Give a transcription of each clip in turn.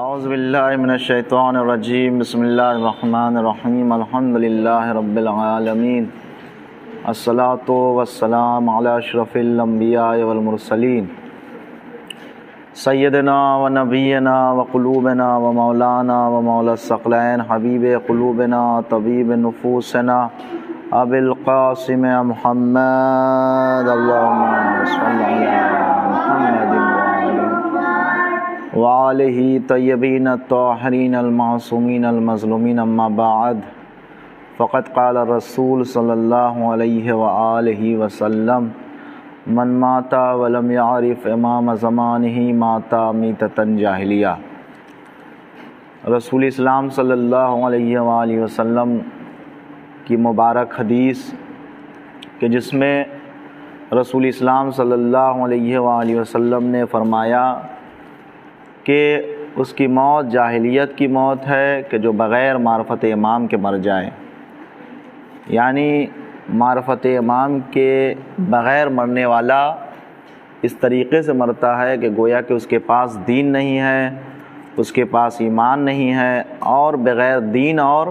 اعوذ باللہ من الشیطان الرجیم بسم اللہ الرحمن الرحیم الحمد للہ رب العالمین الصلاۃ والسلام علی اشرف الانبیاء والمرسلین سیدنا و نبینا و قلوبنا و مولانا و مولا الثقلین حبیب قلوبنا طبیب نفوسنا ابی القاسم محمد اللہم صل علی محمد وآلہ طیبین الطاہرین المعصومین المظلومین اما بعد فقد قال الرسول صلی اللہ علیہ وآلہ وسلم من مات ولم یعرف امام زمانہ مات میتۃ جاہلیہ۔ رسول اسلام صلی اللہ علیہ وآلہ وسلم کی مبارک حدیث کہ جس میں رسول اسلام صلی اللہ علیہ وآلہ وسلم نے فرمایا کہ اس کی موت جاہلیت کی موت ہے کہ جو بغیر معرفت امام کے مر جائے، یعنی معرفت امام کے بغیر مرنے والا اس طریقے سے مرتا ہے کہ گویا کہ اس کے پاس دین نہیں ہے، اس کے پاس ایمان نہیں ہے اور بغیر دین اور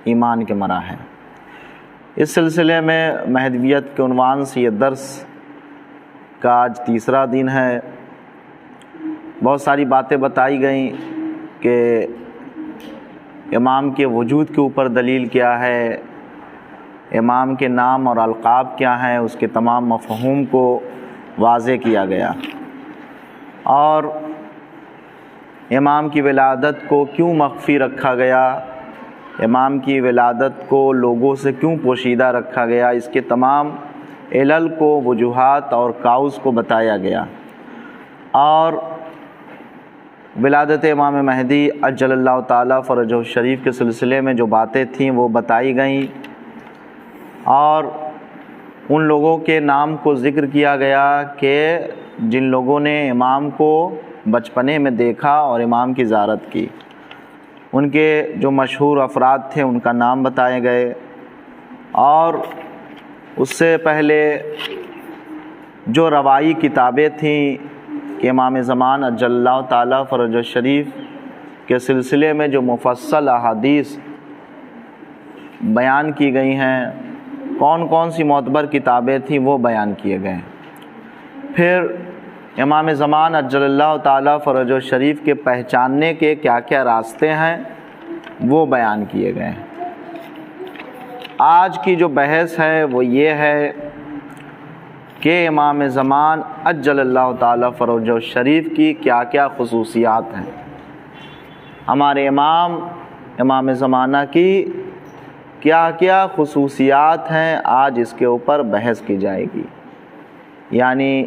ایمان کے مرا ہے۔ اس سلسلے میں مہدویت کے عنوان سے یہ درس کا آج تیسرا دن ہے۔ بہت ساری باتیں بتائی گئیں کہ امام کے وجود کے اوپر دلیل کیا ہے، امام کے نام اور القاب کیا ہیں، اس کے تمام مفہوم کو واضح کیا گیا، اور امام کی ولادت کو کیوں مخفی رکھا گیا، امام کی ولادت کو لوگوں سے کیوں پوشیدہ رکھا گیا، اس کے تمام علل کو، وجوہات اور کاؤز کو بتایا گیا، اور ولادت امام مہدی عجل اللہ تعالیٰ فرجہ الشریف کے سلسلے میں جو باتیں تھیں وہ بتائی گئیں، اور ان لوگوں کے نام کو ذکر کیا گیا کہ جن لوگوں نے امام کو بچپنے میں دیکھا اور امام کی زیارت کی، ان کے جو مشہور افراد تھے ان کا نام بتائے گئے، اور اس سے پہلے جو روائی کتابیں تھیں کہ امام زمان عجل اللہ تعالیٰ فرجہ الشریف کے سلسلے میں جو مفصل احادیث بیان کی گئی ہیں، کون کون سی معتبر کتابیں تھیں وہ بیان کیے گئے ہیں۔ پھر امام زمان عجل اللہ تعالیٰ فرجہ الشریف کے پہچاننے کے کیا کیا راستے ہیں وہ بیان کیے گئے ہیں۔ آج کی جو بحث ہے وہ یہ ہے کہ امام زمان عجل اللہ تعالیٰ فرجہ الشریف کی کیا کیا خصوصیات ہیں، ہمارے امام زمانہ کی کیا کیا خصوصیات ہیں، آج اس کے اوپر بحث کی جائے گی۔ یعنی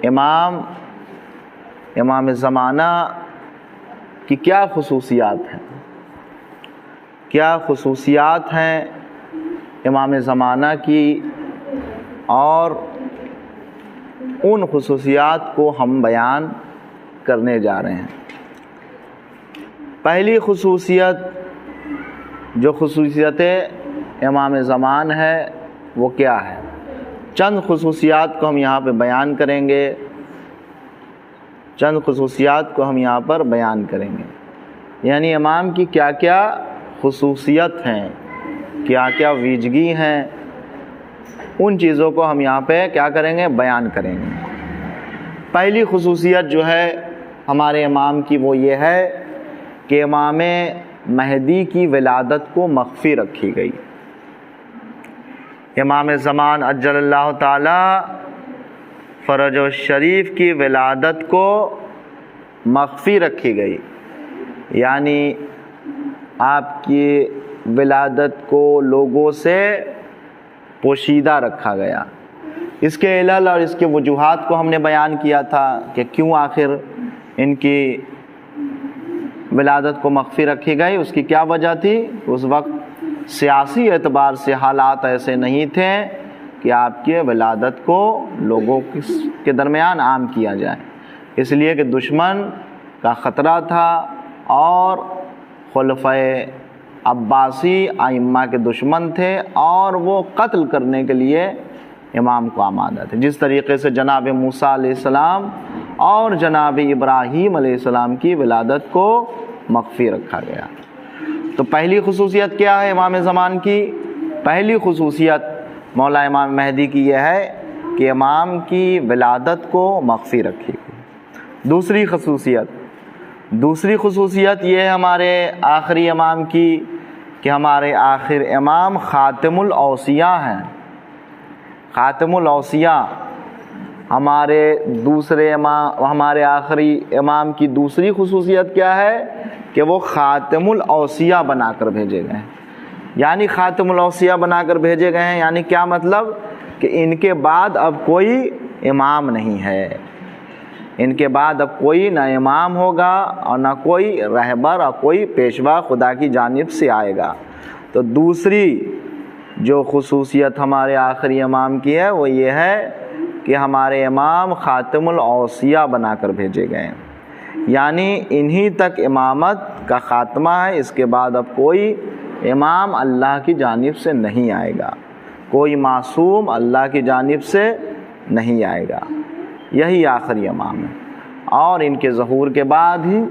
امام زمانہ کی کیا خصوصیات ہیں، کیا خصوصیات ہیں امام زمانہ کی، اور ان خصوصیات کو ہم بیان کرنے جا رہے ہیں۔ پہلی خصوصیت جو خصوصیت امام زمان ہے وہ کیا ہے، چند خصوصیات کو ہم یہاں پہ بیان کریں گے، چند خصوصیات کو ہم یہاں پر بیان کریں گے، یعنی امام کی کیا کیا خصوصیت ہیں، کیا کیا ویجگی ہیں، ان چیزوں کو ہم یہاں پہ کیا کریں گے، بیان کریں گے۔ پہلی خصوصیت جو ہے ہمارے امام کی وہ یہ ہے کہ امام مہدی کی ولادت کو مخفی رکھی گئی۔ امام زمان عجل اللہ تعالی فرجہ الشریف کی ولادت کو مخفی رکھی گئی، یعنی آپ کی ولادت کو لوگوں سے پوشیدہ رکھا گیا۔ اس کے علل اور اس کے وجوہات کو ہم نے بیان کیا تھا کہ کیوں آخر ان کی ولادت کو مخفی رکھی گئی، اس کی کیا وجہ تھی۔ اس وقت سیاسی اعتبار سے حالات ایسے نہیں تھے کہ آپ کی ولادت کو لوگوں کے درمیان عام کیا جائے، اس لیے کہ دشمن کا خطرہ تھا، اور خلفائے عباسی ائمہ کے دشمن تھے، اور وہ قتل کرنے کے لیے امام کو آمادہ تھے۔ جس طریقے سے جناب موسیٰ علیہ السلام اور جناب ابراہیم علیہ السلام کی ولادت کو مخفی رکھا گیا۔ تو پہلی خصوصیت کیا ہے امام زمان کی؟ پہلی خصوصیت مولا امام مہدی کی یہ ہے کہ امام کی ولادت کو مخفی رکھی گئی۔ دوسری خصوصیت یہ ہے ہمارے آخری امام کی کہ ہمارے آخر امام خاتم الاوصیاء ہیں۔ خاتم الاوصیاء ہمارے آخری امام کی دوسری خصوصیت کیا ہے کہ وہ خاتم الاوصیاء بنا کر بھیجے گئے ہیں۔ یعنی خاتم الاوصیاء بنا کر بھیجے گئے ہیں یعنی کیا مطلب کہ ان کے بعد اب کوئی امام نہیں ہے، ان کے بعد اب کوئی نہ امام ہوگا اور نہ کوئی رہبر اور کوئی پیشوا خدا کی جانب سے آئے گا۔ تو دوسری جو خصوصیت ہمارے آخری امام کی ہے وہ یہ ہے کہ ہمارے امام خاتم الاوصیاء بنا کر بھیجے گئے ہیں، یعنی انہی تک امامت کا خاتمہ ہے، اس کے بعد اب کوئی امام اللہ کی جانب سے نہیں آئے گا، کوئی معصوم اللہ کی جانب سے نہیں آئے گا، یہی آخری امام ہے۔ اور ان کے ظہور کے بعد ہی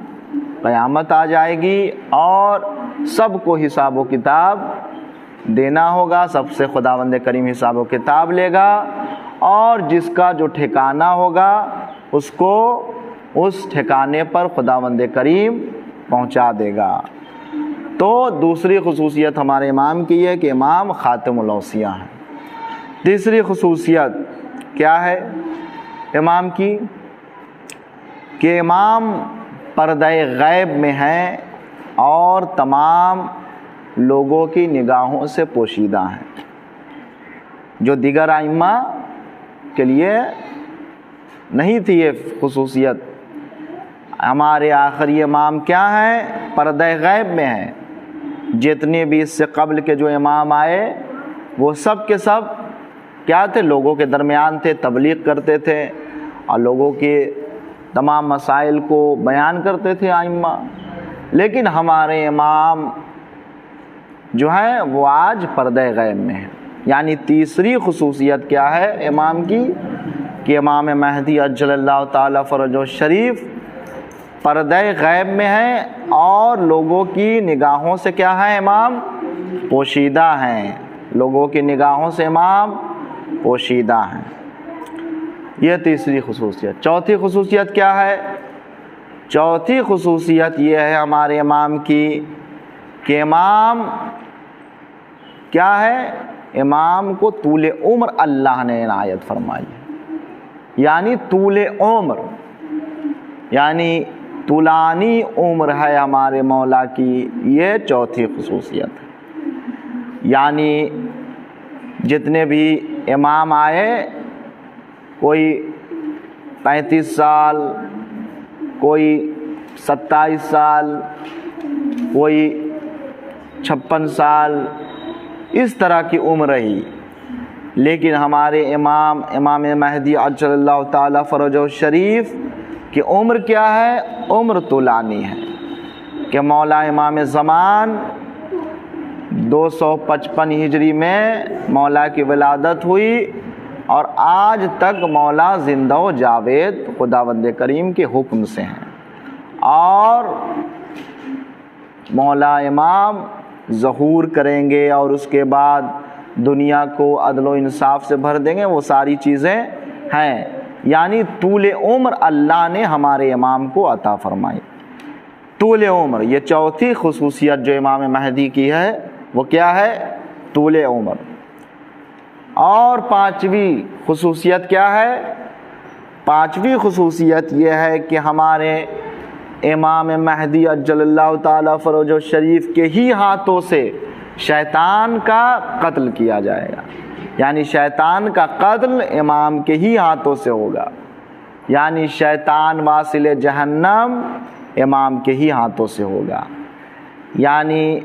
قیامت آ جائے گی اور سب کو حساب و کتاب دینا ہوگا، سب سے خداوند کریم حساب و کتاب لے گا، اور جس کا جو ٹھکانہ ہوگا اس کو اس ٹھکانے پر خداوند کریم پہنچا دے گا۔ تو دوسری خصوصیت ہمارے امام کی ہے کہ امام خاتم الاوصیاء ہیں۔ تیسری خصوصیت کیا ہے امام کی کہ امام پردہ غیب میں ہیں اور تمام لوگوں کی نگاہوں سے پوشیدہ ہیں، جو دیگر ائمہ کے لیے نہیں تھی یہ خصوصیت۔ ہمارے آخری امام کیا ہیں؟ پردہ غیب میں ہیں۔ جتنے بھی اس سے قبل کے جو امام آئے وہ سب کے سب کیا تھے؟ لوگوں کے درمیان تھے، تبلیغ کرتے تھے اور لوگوں کے تمام مسائل کو بیان کرتے تھے ائمہ۔ لیکن ہمارے امام جو ہیں وہ آج پردہ غیب میں ہیں۔ یعنی تیسری خصوصیت کیا ہے امام کی کہ امام مہدی عجل اللہ تعالی فرجہ شریف پردہ غیب میں ہیں اور لوگوں کی نگاہوں سے کیا ہے؟ امام پوشیدہ ہیں، لوگوں کی نگاہوں سے امام پوشیدہ ہیں۔ یہ تیسری خصوصیت۔ چوتھی خصوصیت کیا ہے؟ چوتھی خصوصیت یہ ہے ہمارے امام کی کہ امام کیا ہے؟ امام کو طول عمر اللہ نے عنایت فرمائی، یعنی طول عمر، یعنی طولانی عمر ہے ہمارے مولا کی، یہ چوتھی خصوصیت ہے۔ یعنی جتنے بھی امام آئے، کوئی 35 سال، کوئی 27 سال، کوئی 56 سال، اس طرح کی عمر رہی، لیکن ہمارے امام مہدی عجل اللہ تعالی فرجہ شریف کی عمر کیا ہے؟ عمر طولانی ہے کہ مولا امام زمان 255 ہجری میں مولا کی ولادت ہوئی اور آج تک مولا زندہ و جاوید خداوند کریم کے حکم سے ہیں، اور مولا امام ظہور کریں گے اور اس کے بعد دنیا کو عدل و انصاف سے بھر دیں گے، وہ ساری چیزیں ہیں۔ یعنی طول عمر اللہ نے ہمارے امام کو عطا فرمائی، طول عمر۔ یہ چوتھی خصوصیت جو امام مہدی کی ہے وہ کیا ہے؟ طول عمر۔ اور پانچویں خصوصیت کیا ہے؟ پانچویں خصوصیت یہ ہے کہ ہمارے امام مہدی عجل اللہ تعالی فرجہ شریف کے ہی ہاتھوں سے شیطان کا قتل کیا جائے گا، یعنی شیطان کا قتل امام کے ہی ہاتھوں سے ہوگا، یعنی شیطان واصل جہنم امام کے ہی ہاتھوں سے ہوگا۔ یعنی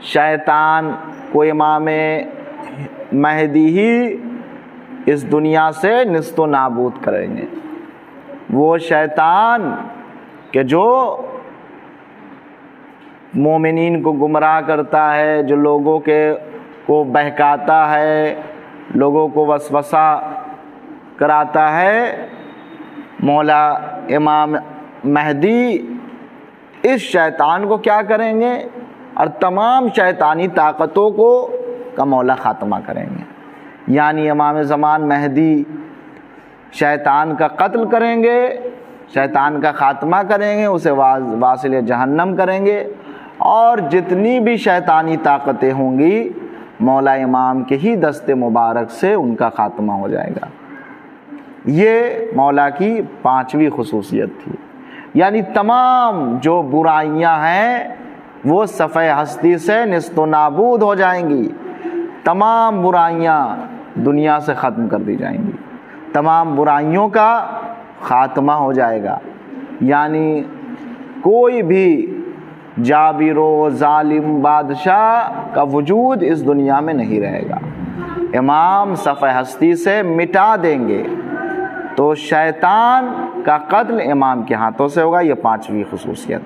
شیطان کو امام مہدی ہی اس دنیا سے نیست و نابود کریں گے۔ وہ شیطان کہ جو مومنین کو گمراہ کرتا ہے، جو لوگوں کو بہکاتا ہے، لوگوں کو وسوسہ کراتا ہے، مولا امام مہدی اس شیطان کو کیا کریں گے اور تمام شیطانی طاقتوں کو کا مولا خاتمہ کریں گے. یعنی امام زمان مہدی شیطان کا قتل کریں گے، شیطان کا خاتمہ کریں گے، اسے واصل جہنم کریں گے، اور جتنی بھی شیطانی طاقتیں ہوں گی مولا امام کے ہی دست مبارک سے ان کا خاتمہ ہو جائے گا. یہ مولا کی 5ویں خصوصیت تھی. یعنی تمام جو برائیاں ہیں وہ صفحہ ہستی سے نیست و نابود ہو جائیں گی، تمام برائیاں دنیا سے ختم کر دی جائیں گی، تمام برائیوں کا خاتمہ ہو جائے گا. یعنی کوئی بھی جابر و ظالم بادشاہ کا وجود اس دنیا میں نہیں رہے گا. امام صفحہ ہستی سے مٹا دیں گے. تو شیطان کا قتل امام کے ہاتھوں سے ہوگا. یہ 5ویں خصوصیت.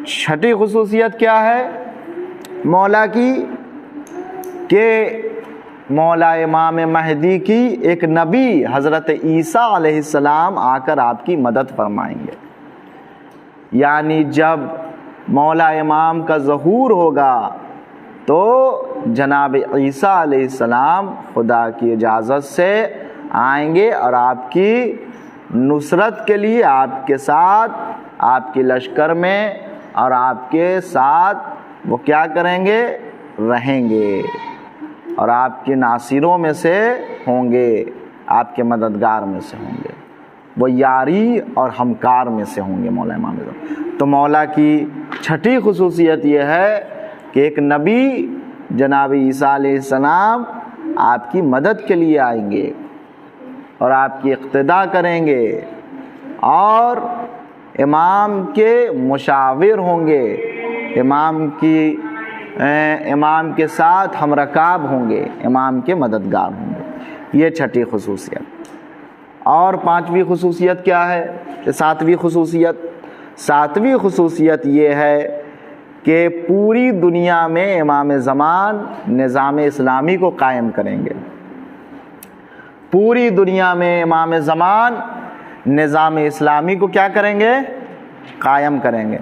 6ٹھی خصوصیت کیا ہے مولا کی کہ مولا امام مہدی کی ایک نبی حضرت عیسیٰ علیہ السلام آ کر آپ کی مدد فرمائیں گے. یعنی جب مولا امام کا ظہور ہوگا تو جناب عیسیٰ علیہ السلام خدا کی اجازت سے آئیں گے اور آپ کی نصرت کے لیے آپ کے ساتھ، آپ کے لشکر میں اور آپ کے ساتھ وہ کیا کریں گے، رہیں گے، اور آپ کے ناصروں میں سے ہوں گے، آپ کے مددگار میں سے ہوں گے، وہ یاری اور ہمکار میں سے ہوں گے مولا امام. تو مولا کی 6ٹھی خصوصیت یہ ہے کہ ایک نبی جناب عیسیٰ علیہ السلام آپ کی مدد کے لیے آئیں گے اور آپ کی اقتدا کریں گے، اور امام کے مشاور ہوں گے، امام کے ساتھ ہم رکاب ہوں گے، امام کے مددگار ہوں گے. یہ 6ٹھی خصوصیت. اور 5ویں خصوصیت کیا ہے؟ 7ویں خصوصیت. 7ویں خصوصیت یہ ہے کہ پوری دنیا میں امام زمان نظام اسلامی کو قائم کریں گے. پوری دنیا میں امام زمان نظام اسلامی کو کیا کریں گے، قائم کریں گے.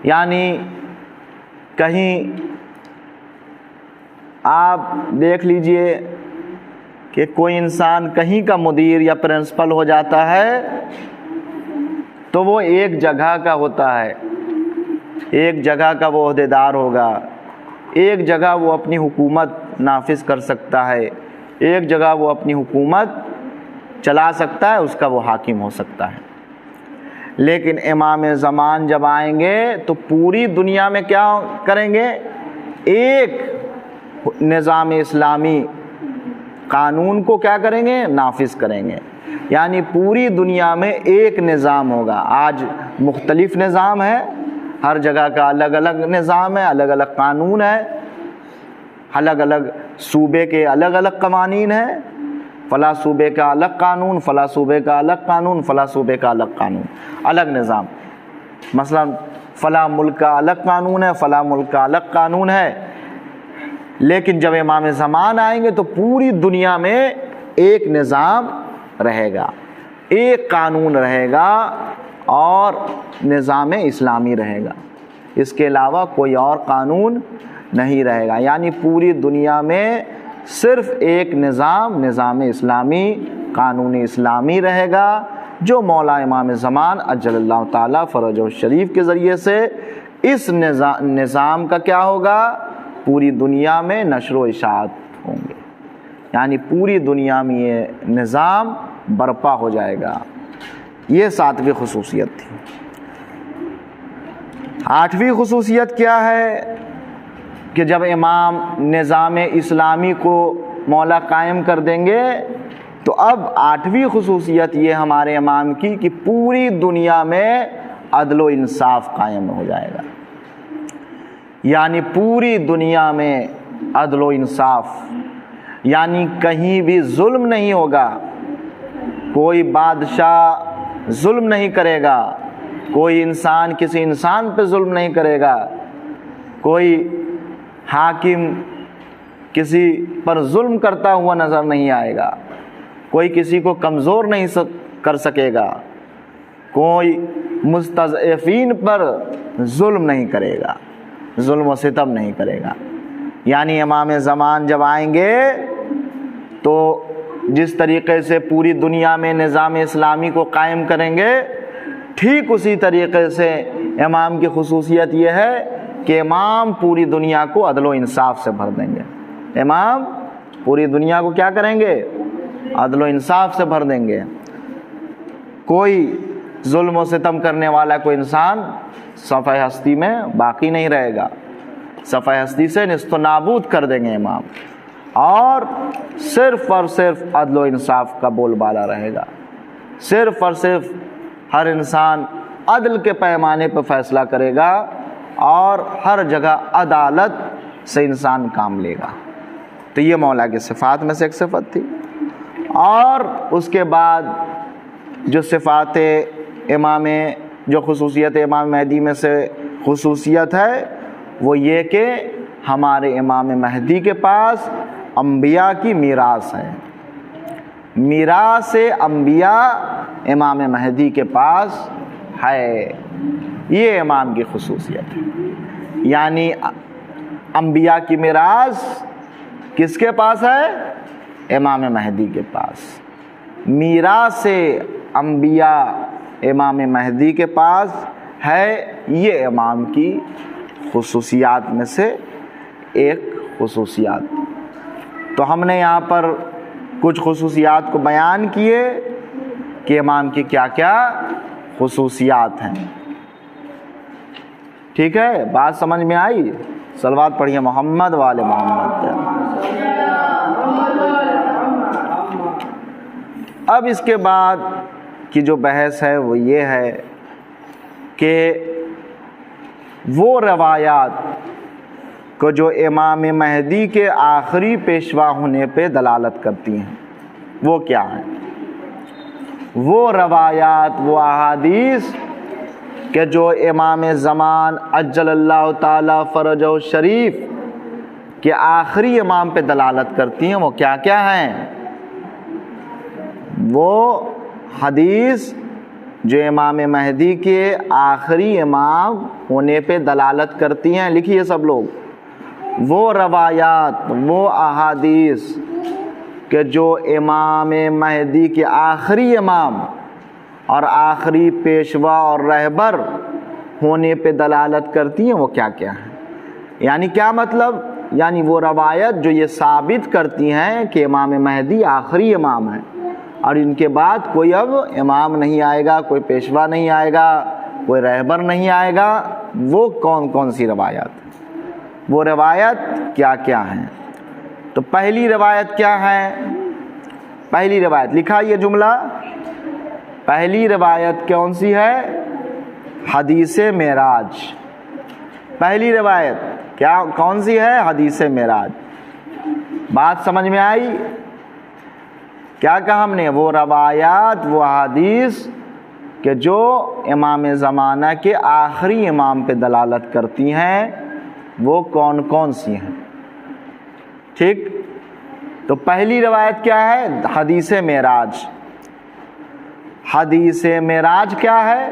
یعنی کہیں آپ دیکھ لیجئے کہ کوئی انسان کہیں کا مدیر یا پرنسپل ہو جاتا ہے تو وہ ایک جگہ کا ہوتا ہے، ایک جگہ کا وہ عہدیدار ہوگا، ایک جگہ وہ اپنی حکومت نافذ کر سکتا ہے، ایک جگہ وہ اپنی حکومت چلا سکتا ہے، اس کا وہ حاکم ہو سکتا ہے. لیکن امام زمان جب آئیں گے تو پوری دنیا میں کیا کریں گے، ایک نظام اسلامی قانون کو کیا کریں گے، نافذ کریں گے. یعنی پوری دنیا میں ایک نظام ہوگا. آج مختلف نظام ہے، ہر جگہ کا الگ الگ نظام ہے، الگ الگ قانون ہے، الگ الگ صوبے کے الگ الگ قوانین ہیں. فلاں صوبے کا الگ قانون، فلاں صوبے کا الگ قانون، فلاں صوبے کا الگ قانون، الگ نظام. مثلا فلاں ملک کا الگ قانون ہے، فلاں ملک کا الگ قانون ہے. لیکن جب امام زمان آئیں گے تو پوری دنیا میں ایک نظام رہے گا، ایک قانون رہے گا اور نظام اسلامی رہے گا. اس کے علاوہ کوئی اور قانون نہیں رہے گا. یعنی پوری دنیا میں صرف ایک نظام اسلامی، قانون اسلامی رہے گا، جو مولا امام زمان اجل اللہ تعالیٰ فرجہ الشریف کے ذریعے سے اس نظام کا کیا ہوگا، پوری دنیا میں نشر و اشاعت ہوں گے. یعنی پوری دنیا میں یہ نظام برپا ہو جائے گا. یہ 7ویں خصوصیت تھی. 8ویں خصوصیت کیا ہے کہ جب امام نظام اسلامی کو مولا قائم کر دیں گے تو اب 8ویں خصوصیت یہ ہمارے امام کی کہ پوری دنیا میں عدل و انصاف قائم ہو جائے گا. یعنی پوری دنیا میں عدل و انصاف، یعنی کہیں بھی ظلم نہیں ہوگا، کوئی بادشاہ ظلم نہیں کرے گا، کوئی انسان کسی انسان پہ ظلم نہیں کرے گا، کوئی حاکم کسی پر ظلم کرتا ہوا نظر نہیں آئے گا، کوئی کسی کو کمزور نہیں کر سکے گا. کوئی مستضعفین پر ظلم نہیں کرے گا، ظلم و ستم نہیں کرے گا۔ یعنی امام زمان جب آئیں گے تو جس طریقے سے پوری دنیا میں نظام اسلامی کو قائم کریں گے، ٹھیک اسی طریقے سے امام کی خصوصیت یہ ہے کہ امام پوری دنیا کو عدل و انصاف سے بھر دیں گے۔ امام پوری دنیا کو کیا کریں گے؟ عدل و انصاف سے بھر دیں گے۔ کوئی ظلم و ستم کرنے والا کوئی انسان صفحہ ہستی میں باقی نہیں رہے گا، صفحہ ہستی سے نیست و نابود کر دیں گے امام، اور صرف عدل و انصاف کا بول بالا رہے گا۔ صرف اور صرف ہر انسان عدل کے پیمانے پہ فیصلہ کرے گا اور ہر جگہ عدالت سے انسان کام لے گا۔ تو یہ مولا کی صفات میں سے ایک صفت تھی۔ اور اس کے بعد جو صفات امام، جو خصوصیت امام مہدی میں سے خصوصیت ہے وہ یہ کہ ہمارے امام مہدی کے پاس انبیاء کی میراث ہے۔ میراث انبیاء امام مہدی کے پاس ہے، یہ امام کی خصوصیت ہے۔ یعنی انبیاء کی میراث کس کے پاس ہے؟ امام مہدی کے پاس۔ میراث انبیاء امام مہدی کے پاس ہے، یہ امام کی خصوصیات میں سے ایک خصوصیات۔ تو ہم نے یہاں پر کچھ خصوصیات کو بیان کیے کہ امام کی کیا کیا خصوصیات ہیں۔ ٹھیک ہے، بات سمجھ میں آئی؟ صلوات پڑھیے محمد وآل محمد۔ اب اس کے بعد کی جو بحث ہے وہ یہ ہے کہ وہ روایات کو جو امام مہدی کے آخری پیشوا ہونے پہ دلالت کرتی ہیں وہ کیا ہیں؟ وہ روایات، وہ احادیث کہ جو امام زمان عجل اللہ تعالی فرجہ الشریف کے آخری امام پہ دلالت کرتی ہیں، وہ کیا کیا ہیں؟ وہ حدیث جو امام مہدی کے آخری امام ہونے پہ دلالت کرتی ہیں، لکھیے سب لوگ، وہ روایات، وہ احادیث کہ جو امام مہدی کے آخری امام اور آخری پیشوا اور رہبر ہونے پہ دلالت کرتی ہیں، وہ کیا کیا ہیں؟ یعنی کیا مطلب؟ یعنی وہ روایت جو یہ ثابت کرتی ہیں کہ امام مہدی آخری امام ہیں اور ان کے بعد کوئی اب امام نہیں آئے گا، کوئی پیشوا نہیں آئے گا، کوئی رہبر نہیں آئے گا، وہ کون کون سی روایات؟ وہ روایت کیا کیا ہیں؟ تو پہلی روایت کیا ہے؟ پہلی روایت لکھا یہ جملہ، پہلی روایت کون سی ہے؟ حدیث معراج۔ پہلی روایت کیا کون سی ہے؟ حدیث معراج۔ بات سمجھ میں آئی؟ کیا کہا ہم نے؟ وہ روایات، وہ حدیث کہ جو امام زمانہ کے آخری امام پہ دلالت کرتی ہیں، وہ کون کون سی ہیں؟ ٹھیک، تو پہلی روایت کیا ہے؟ حدیث معراج۔ حدیث معراج کیا ہے؟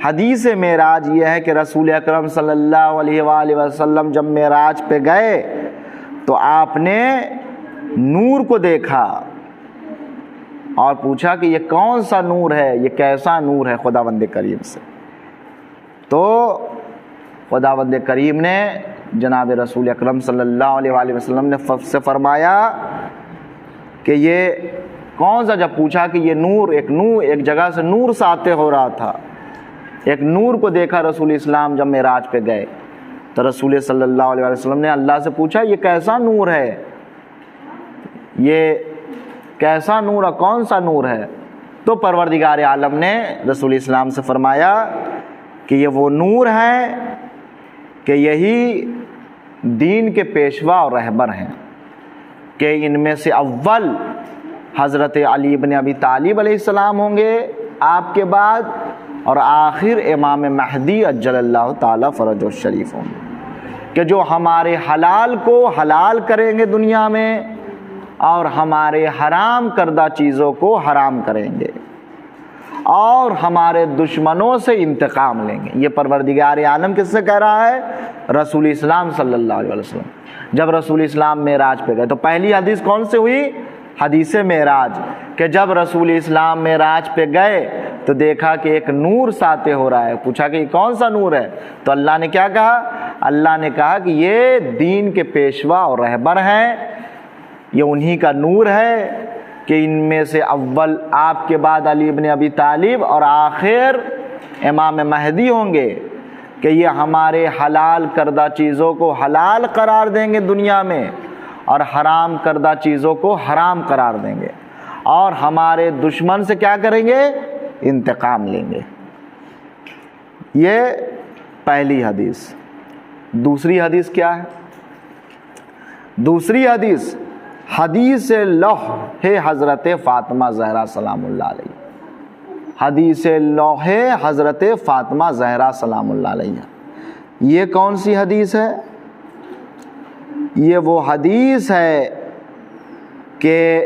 حدیث معراج یہ ہے کہ رسول اکرم صلی اللہ علیہ وآلہ وسلم جب معراج پہ گئے تو آپ نے نور کو دیکھا اور پوچھا کہ یہ کون سا نور ہے، یہ کیسا نور ہے خداوند کریم سے؟ تو خداوند کریم نے جناب رسول اکرم صلی اللہ علیہ وآلہ وسلم نے سے فرمایا کہ یہ کون سا، جب پوچھا کہ یہ نور، ایک جگہ سے نور ساطع ہو رہا تھا، ایک نور کو دیکھا رسول اسلام جب معراج پہ گئے، تو رسول صلی اللہ علیہ وسلم نے اللہ سے پوچھا یہ کیسا نور ہے، یہ کیسا نور ہے، کون سا نور ہے؟ تو پروردگار عالم نے رسول اسلام سے فرمایا کہ یہ وہ نور ہے کہ یہی دین کے پیشوا اور رہبر ہیں، کہ ان میں سے اول حضرت علی بن ابی طالب علیہ السلام ہوں گے آپ کے بعد، اور آخر امام مہدی عجل اللہ تعالی فرجہ الشریف ہوں گے، کہ جو ہمارے حلال کو حلال کریں گے دنیا میں اور ہمارے حرام کردہ چیزوں کو حرام کریں گے، اور ہمارے دشمنوں سے انتقام لیں گے۔ یہ پروردگار عالم کس سے کہہ رہا ہے؟ رسول اسلام صلی اللہ علیہ وسلم۔ جب رسول اسلام معراج پہ گئے تو پہلی حدیث کون سے ہوئی؟ حدیث معراج، کہ جب رسول اسلام معراج پہ گئے تو دیکھا کہ ایک نور ساطع ہو رہا ہے۔ پوچھا کہ یہ کون سا نور ہے؟ تو اللہ نے کیا کہا؟ اللہ نے کہا کہ یہ دین کے پیشوا اور رہبر ہیں، یہ انہی کا نور ہے کہ ان میں سے اول آپ کے بعد علی بن ابی طالب اور آخر امام مہدی ہوں گے، کہ یہ ہمارے حلال کردہ چیزوں کو حلال قرار دیں گے دنیا میں، اور حرام کردہ چیزوں کو حرام قرار دیں گے، اور ہمارے دشمن سے کیا کریں گے؟ انتقام لیں گے۔ یہ پہلی حدیث۔ دوسری حدیث کیا ہے؟ دوسری حدیث حدیث لوح حضرت فاطمہ زہرا سلام اللہ علیہ۔ حدیث لوح حضرت فاطمہ زہرا سلام اللہ علیہ۔ یہ کون سی حدیث ہے؟ یہ وہ حدیث ہے کہ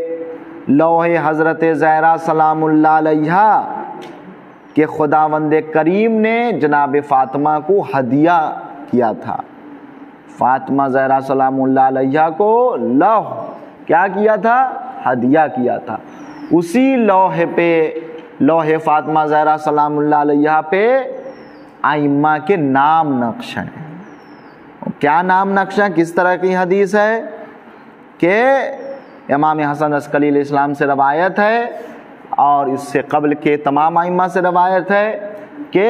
لوح حضرت زہرا سلام اللہ علیہ کہ خداوند کریم نے جناب فاطمہ کو ہدیہ کیا تھا۔ فاطمہ زہرا سلام اللہ علیہ کو لوح کیا کیا تھا؟ ہدیہ کیا تھا۔ اسی لوح پہ، لوح فاطمہ زہرا سلام اللہ علیہ پہ ائمہ کے نام نقش ہیں۔ کیا نام نقش ہیں؟ کس طرح کی حدیث ہے کہ امام حسن عسکری علیہ السلام سے روایت ہے، اور اس سے قبل کے تمام ائمہ سے روایت ہے کہ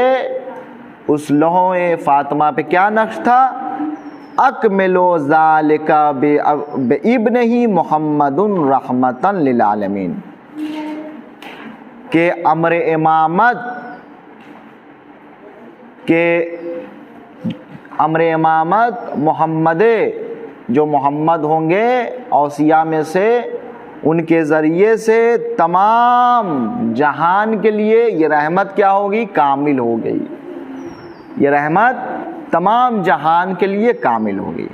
اس لوح فاطمہ پہ کیا نقش تھا؟ اکملو ذالک بابنہ محمد رحمتا للعالمین، کہ امر امامت محمد، جو محمد ہوں گے اوصیاء میں سے، ان کے ذریعے سے تمام جہان کے لیے یہ رحمت کیا ہوگی؟ کامل ہو گئی۔ یہ رحمت تمام جہان کے لیے کامل ہوگی۔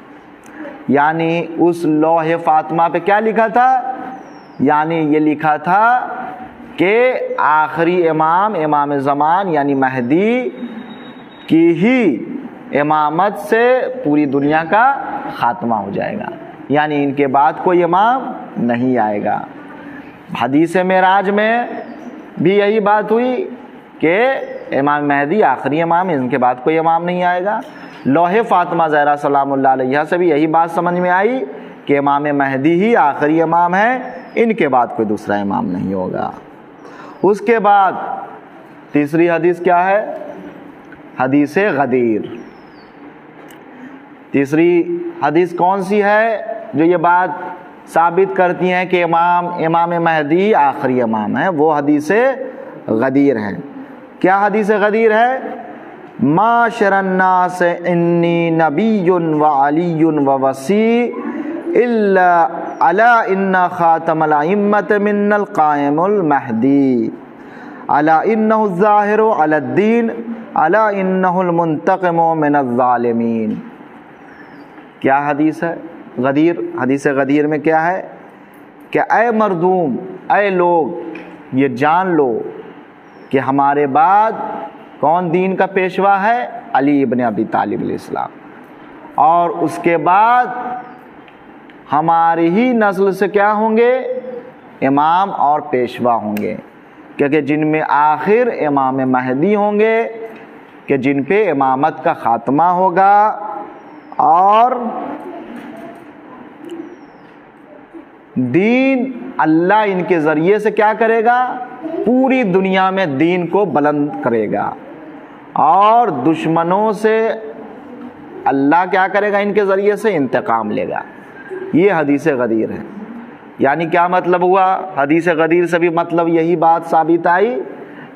یعنی اس لوح فاطمہ پہ کیا لکھا تھا؟ یعنی یہ لکھا تھا کہ آخری امام، امام زمان یعنی مہدی کی ہی امامت سے پوری دنیا کا خاتمہ ہو جائے گا، یعنی ان کے بعد کوئی امام نہیں آئے گا۔ حدیث معراج میں بھی یہی بات ہوئی کہ امام مہدی آخری امام، ان کے بعد کوئی امام نہیں آئے گا۔ لوح فاطمہ زہرا سلام اللہ علیہ سے بھی یہی بات سمجھ میں آئی کہ امام مہدی ہی آخری امام ہے، ان کے بعد کوئی دوسرا امام نہیں ہوگا۔ اس کے بعد تیسری حدیث کیا ہے؟ حدیث غدیر۔ تیسری حدیث کون سی ہے جو یہ بات ثابت کرتی ہیں کہ امام مہدی آخری امام ہے؟ وہ حدیث غدیر ہے۔ کیا حدیث غدیر ہے؟ معاشر الناس انی نبی و علی و وصی الا الا ان خاتم الائمۃ من القائم المہدی الا انہ الظاہر علی الدین الا انہ المنتقم من الظالمین۔ کیا حدیث ہے غدیر؟ حدیث غدیر میں کیا ہے کہ اے مردوم، اے لوگ، یہ جان لو کہ ہمارے بعد کون دین کا پیشوا ہے؟ علی ابن ابی طالب علیہ السلام، اور اس کے بعد ہماری ہی نسل سے کیا ہوں گے؟ امام اور پیشوا ہوں گے، کیونکہ جن میں آخر امام مہدی ہوں گے کہ جن پہ امامت کا خاتمہ ہوگا، اور دین اللہ ان کے ذریعے سے کیا کرے گا؟ پوری دنیا میں دین کو بلند کرے گا، اور دشمنوں سے اللہ کیا کرے گا؟ ان کے ذریعے سے انتقام لے گا۔ یہ حدیث غدیر ہے۔ یعنی کیا مطلب ہوا؟ حدیث غدیر سے بھی مطلب یہی بات ثابت آئی،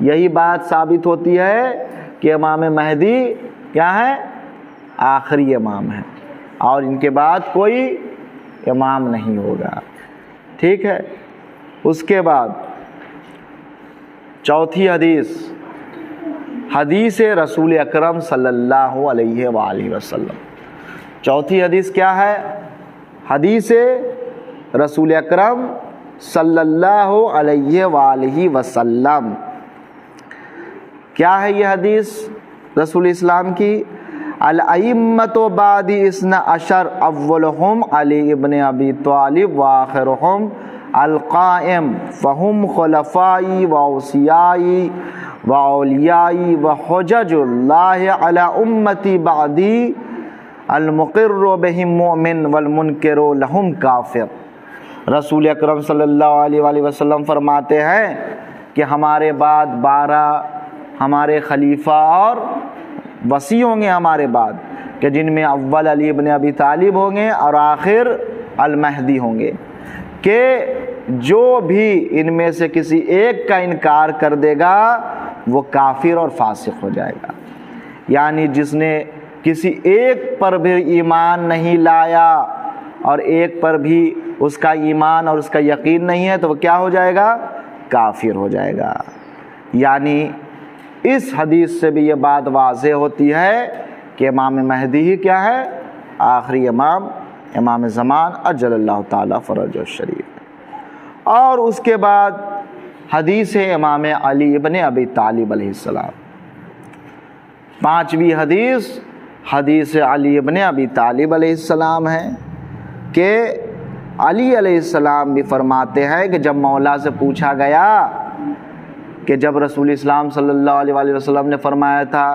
یہی بات ثابت ہوتی ہے کہ امام مہدی کیا ہے؟ آخری امام ہے، اور ان کے بعد کوئی امام نہیں ہوگا۔ ٹھیک ہے۔ اس کے بعد چوتھی حدیث، حدیث رسول اکرم صلی اللہ علیہ وآلہ وسلم۔ چوتھی حدیث کیا ہے؟ حدیث رسول اکرم صلی اللہ علیہ وآلہ وسلم کیا ہے یہ حدیث رسول اسلام کی؟ الائمۃ بعد اثنا عشر اولہم علی ابن ابی طالب وآخرہم القائم فہم خلفائی واوصیائی واولیائی وحجج اللہ علی امتی بعدی المقر بہم مؤمن والمنکر لہم کافر۔ رسول اکرم صلی اللہ علیہ وآلہ وسلم فرماتے ہیں کہ ہمارے بعد 12 ہمارے خلیفہ اور وصی ہوں گے ہمارے بعد، کہ جن میں اول علی ابن ابی طالب ہوں گے اور آخر المہدی ہوں گے، کہ جو بھی ان میں سے کسی ایک کا انکار کر دے گا وہ کافر اور فاسق ہو جائے گا۔ یعنی جس نے کسی ایک پر بھی ایمان نہیں لایا اور ایک پر بھی اس کا ایمان اور اس کا یقین نہیں ہے تو وہ کیا ہو جائے گا؟ کافر ہو جائے گا۔ یعنی اس حدیث سے بھی یہ بات واضح ہوتی ہے کہ امام مہدی ہی کیا ہے؟ آخری امام، امام زمان اجل اللہ تعالی فرج الشریف۔ اور اس کے بعد حدیث امام علی ابن ابی طالب علیہ السلام، 5ویں حدیث حدیث علی ابن ابی طالب علیہ السلام ہے کہ علی علیہ السلام بھی فرماتے ہیں کہ جب مولا سے پوچھا گیا کہ جب رسول اسلام صلی اللہ علیہ وآلہ وسلم نے فرمایا تھا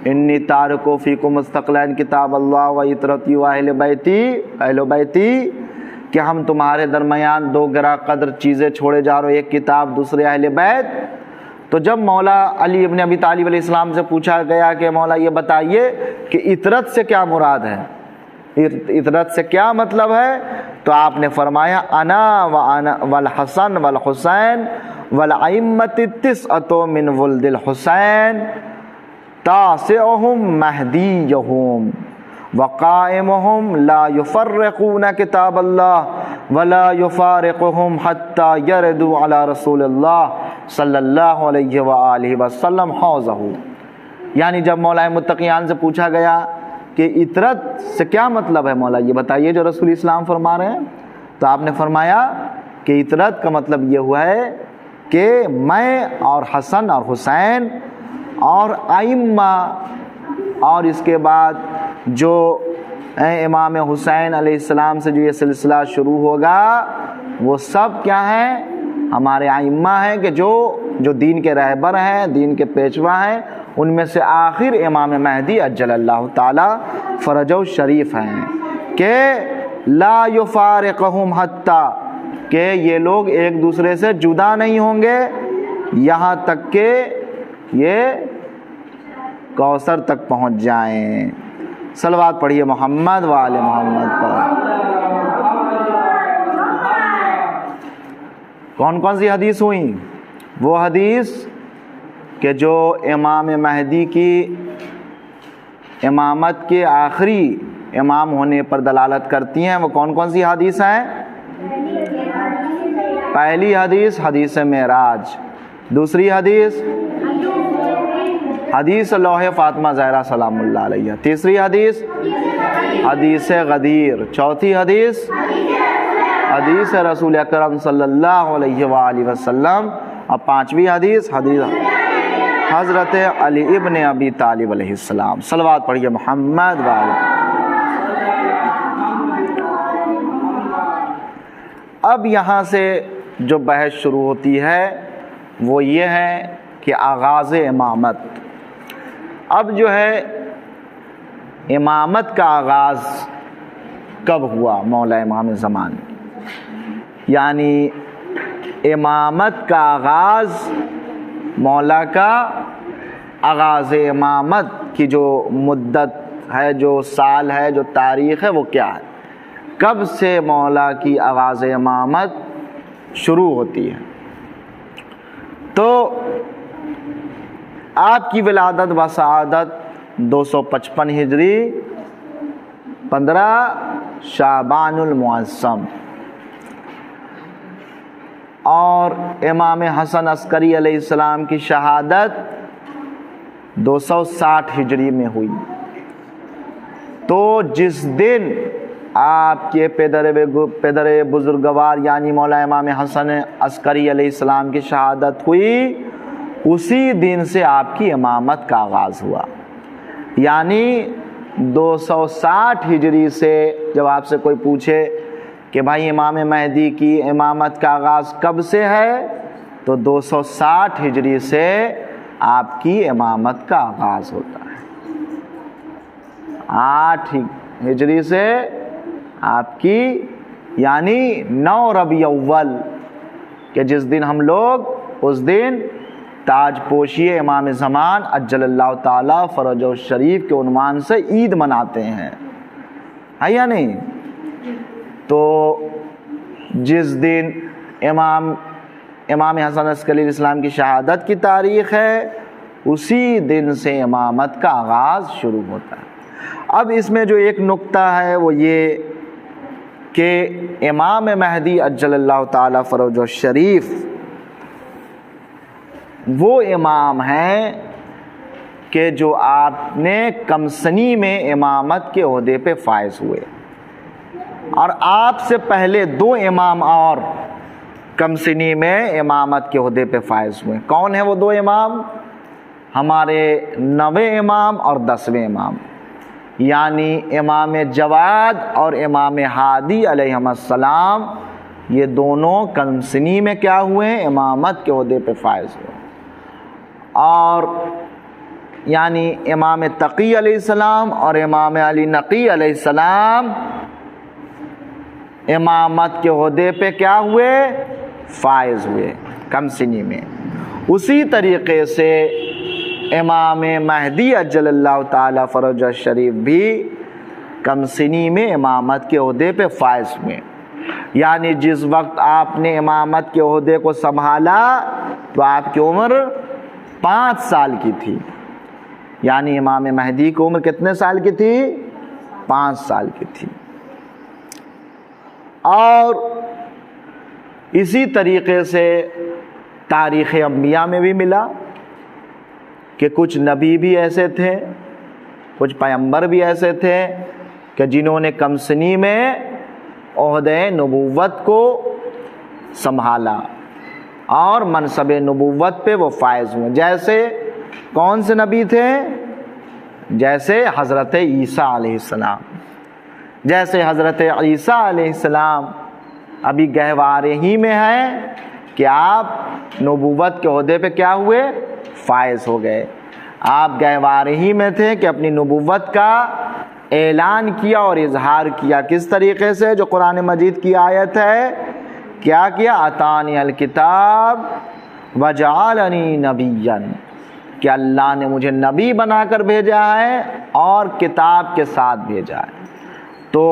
انی تارکو فیکم مستقلین کتاب اللہ و عطرتی و اہل بیتی، کہ ہم تمہارے درمیان 2 گرا قدر چیزیں چھوڑے جا رہے، ایک کتاب دوسرے اہل بیت۔ تو جب مولا علی ابن ابی طالب علیہ السلام سے پوچھا گیا کہ مولا یہ بتائیے کہ عطرت سے کیا مراد ہے، عطرت سے کیا مطلب ہے، تو آپ نے فرمایا انا والحسن والحسین والائمۃ التسعۃ من ولد الحسین تاسعہم مہدیہم وقائمہم لا یفرقون کتاب اللہ ولا یفارقہم حتی یردوا علی رسول اللہ صلی اللہ علیہ وآلہ وسلم حوضہ۔ یعنی جب مولا متقیان سے پوچھا گیا کہ عطرت سے کیا مطلب ہے مولا یہ بتائیے جو رسول اسلام فرما رہے ہیں، تو آپ نے فرمایا کہ عطرت کا مطلب یہ ہوا ہے کہ میں اور حسن اور حسین اور ائمہ، اور اس کے بعد جو امام حسین علیہ السلام سے جو یہ سلسلہ شروع ہوگا وہ سب کیا ہیں؟ ہمارے ائمہ ہیں، کہ جو دین کے رہبر ہیں، دین کے پیشوا ہیں، ان میں سے آخر امام مہدی اجل اللہ تعالی فرجہ الشریف ہیں، کہ لا یفارقہم حتی، کہ یہ لوگ ایک دوسرے سے جدا نہیں ہوں گے یہاں تک کہ یہ کوثر تک پہنچ جائیں۔ صلوات پڑھیے محمد و آل محمد پر۔ کون کون سی حدیث ہوئی؟ وہ حدیث کہ جو امام مہدی کی امامت کے آخری امام ہونے پر دلالت کرتی ہیں، وہ کون کون سی حدیث ہیں؟ پہلی حدیث حدیث معراج، دوسری حدیث حدیث لوح فاطمہ زہرا سلام اللہ علیہ، تیسری حدیث حدیث غدیر، چوتھی حدیث حدیث رسول اکرم صلی اللہ علیہ وآلہ وسلم، اور 5ویں حدیث حدیث حضرت علی ابن ابی طالب علیہ السلام۔ صلوات پڑھیے محمد وآلہ۔ اب یہاں سے جو بحث شروع ہوتی ہے وہ یہ ہے کہ آغاز امامت، اب جو ہے امامت کا آغاز کب ہوا مولا امام زمان، یعنی امامت کا آغاز، مولا کا آغاز امامت کی جو مدت ہے، جو سال ہے، جو تاریخ ہے، وہ کیا ہے، کب سے مولا کی آغاز امامت شروع ہوتی ہے؟ تو آپ کی ولادت و سعادت 255 ہجری 15 شعبان المعظم، اور امام حسن عسکری علیہ السلام کی شہادت 260 ہجری میں ہوئی۔ تو جس دن آپ کے پدر بزرگوار یعنی مولا امام حسن عسکری علیہ السلام کی شہادت ہوئی، اسی دن سے آپ کی امامت کا آغاز ہوا. یعنی 260 ہجری سے جب آپ سے کوئی پوچھے کہ بھائی امام مہدی کی امامت کا آغاز کب سے ہے، تو 260 ہجری سے آپ کی امامت کا آغاز ہوتا ہے. 8 ہجری سے آپ کی، یعنی 9 ربیع اول کہ جس دن ہم لوگ اس دن تاج پوشی امام زمان عجل اللہ تعالی فرجہ الشریف کے عنوان سے عید مناتے ہیں، ہے یا نہیں؟ تو جس دن امام حسن عسکری علیہ السلام کی شہادت کی تاریخ ہے، اسی دن سے امامت کا آغاز شروع ہوتا ہے. اب اس میں جو ایک نقطہ ہے وہ یہ کہ امام مہدی عجل اللہ تعالی فرجہ الشریف وہ امام ہیں کہ جو آپ نے کم سنی میں امامت کے عہدے پہ فائز ہوئے، اور آپ سے پہلے 2 امام اور کم سنی میں امامت کے عہدے پہ فائز ہوئے. کون ہیں وہ 2 امام؟ ہمارے 9ویں امام اور 10ویں امام، یعنی امام جواد اور امام ہادی علیہ السلام. یہ دونوں کم سنی میں کیا ہوئے ہیں؟ امامت کے عہدے پہ فائز ہوئے. اور یعنی امام تقی علیہ السلام اور امام علی نقی علیہ السلام امامت کے عہدے پہ کیا ہوئے؟ فائز ہوئے کم سنی میں. اسی طریقے سے امام مہدی عجل اللہ تعالی فرجہ الشریف بھی کم سنی میں امامت کے عہدے پہ فائز ہوئے. یعنی جس وقت آپ نے امامت کے عہدے کو سنبھالا تو آپ کی عمر 5 سال کی تھی. یعنی امام مہدی کی عمر کتنے سال کی تھی؟ 5 سال کی تھی. اور اسی طریقے سے تاریخ انبیاء میں بھی ملا کہ کچھ نبی بھی ایسے تھے، کچھ پیغمبر بھی ایسے تھے کہ جنہوں نے کم سنی میں عہدہ نبوت کو سنبھالا اور منصب نبوت پہ وہ فائز ہوئے. جیسے کون سے نبی تھے؟ جیسے حضرت عیسیٰ علیہ السلام. جیسے حضرت عیسیٰ علیہ السلام ابھی گہوارے ہی میں ہیں کہ آپ نبوت کے عہدے پہ کیا ہوئے؟ فائز ہو گئے. آپ گہوارے ہی میں تھے کہ اپنی نبوت کا اعلان کیا اور اظہار کیا. کس طریقے سے؟ جو قرآن مجید کی آیت ہے، کیا کیا؟ اتانی الکتاب وجعلنی نبیا، کہ اللہ نے مجھے نبی بنا کر بھیجا ہے اور کتاب کے ساتھ بھیجا ہے. تو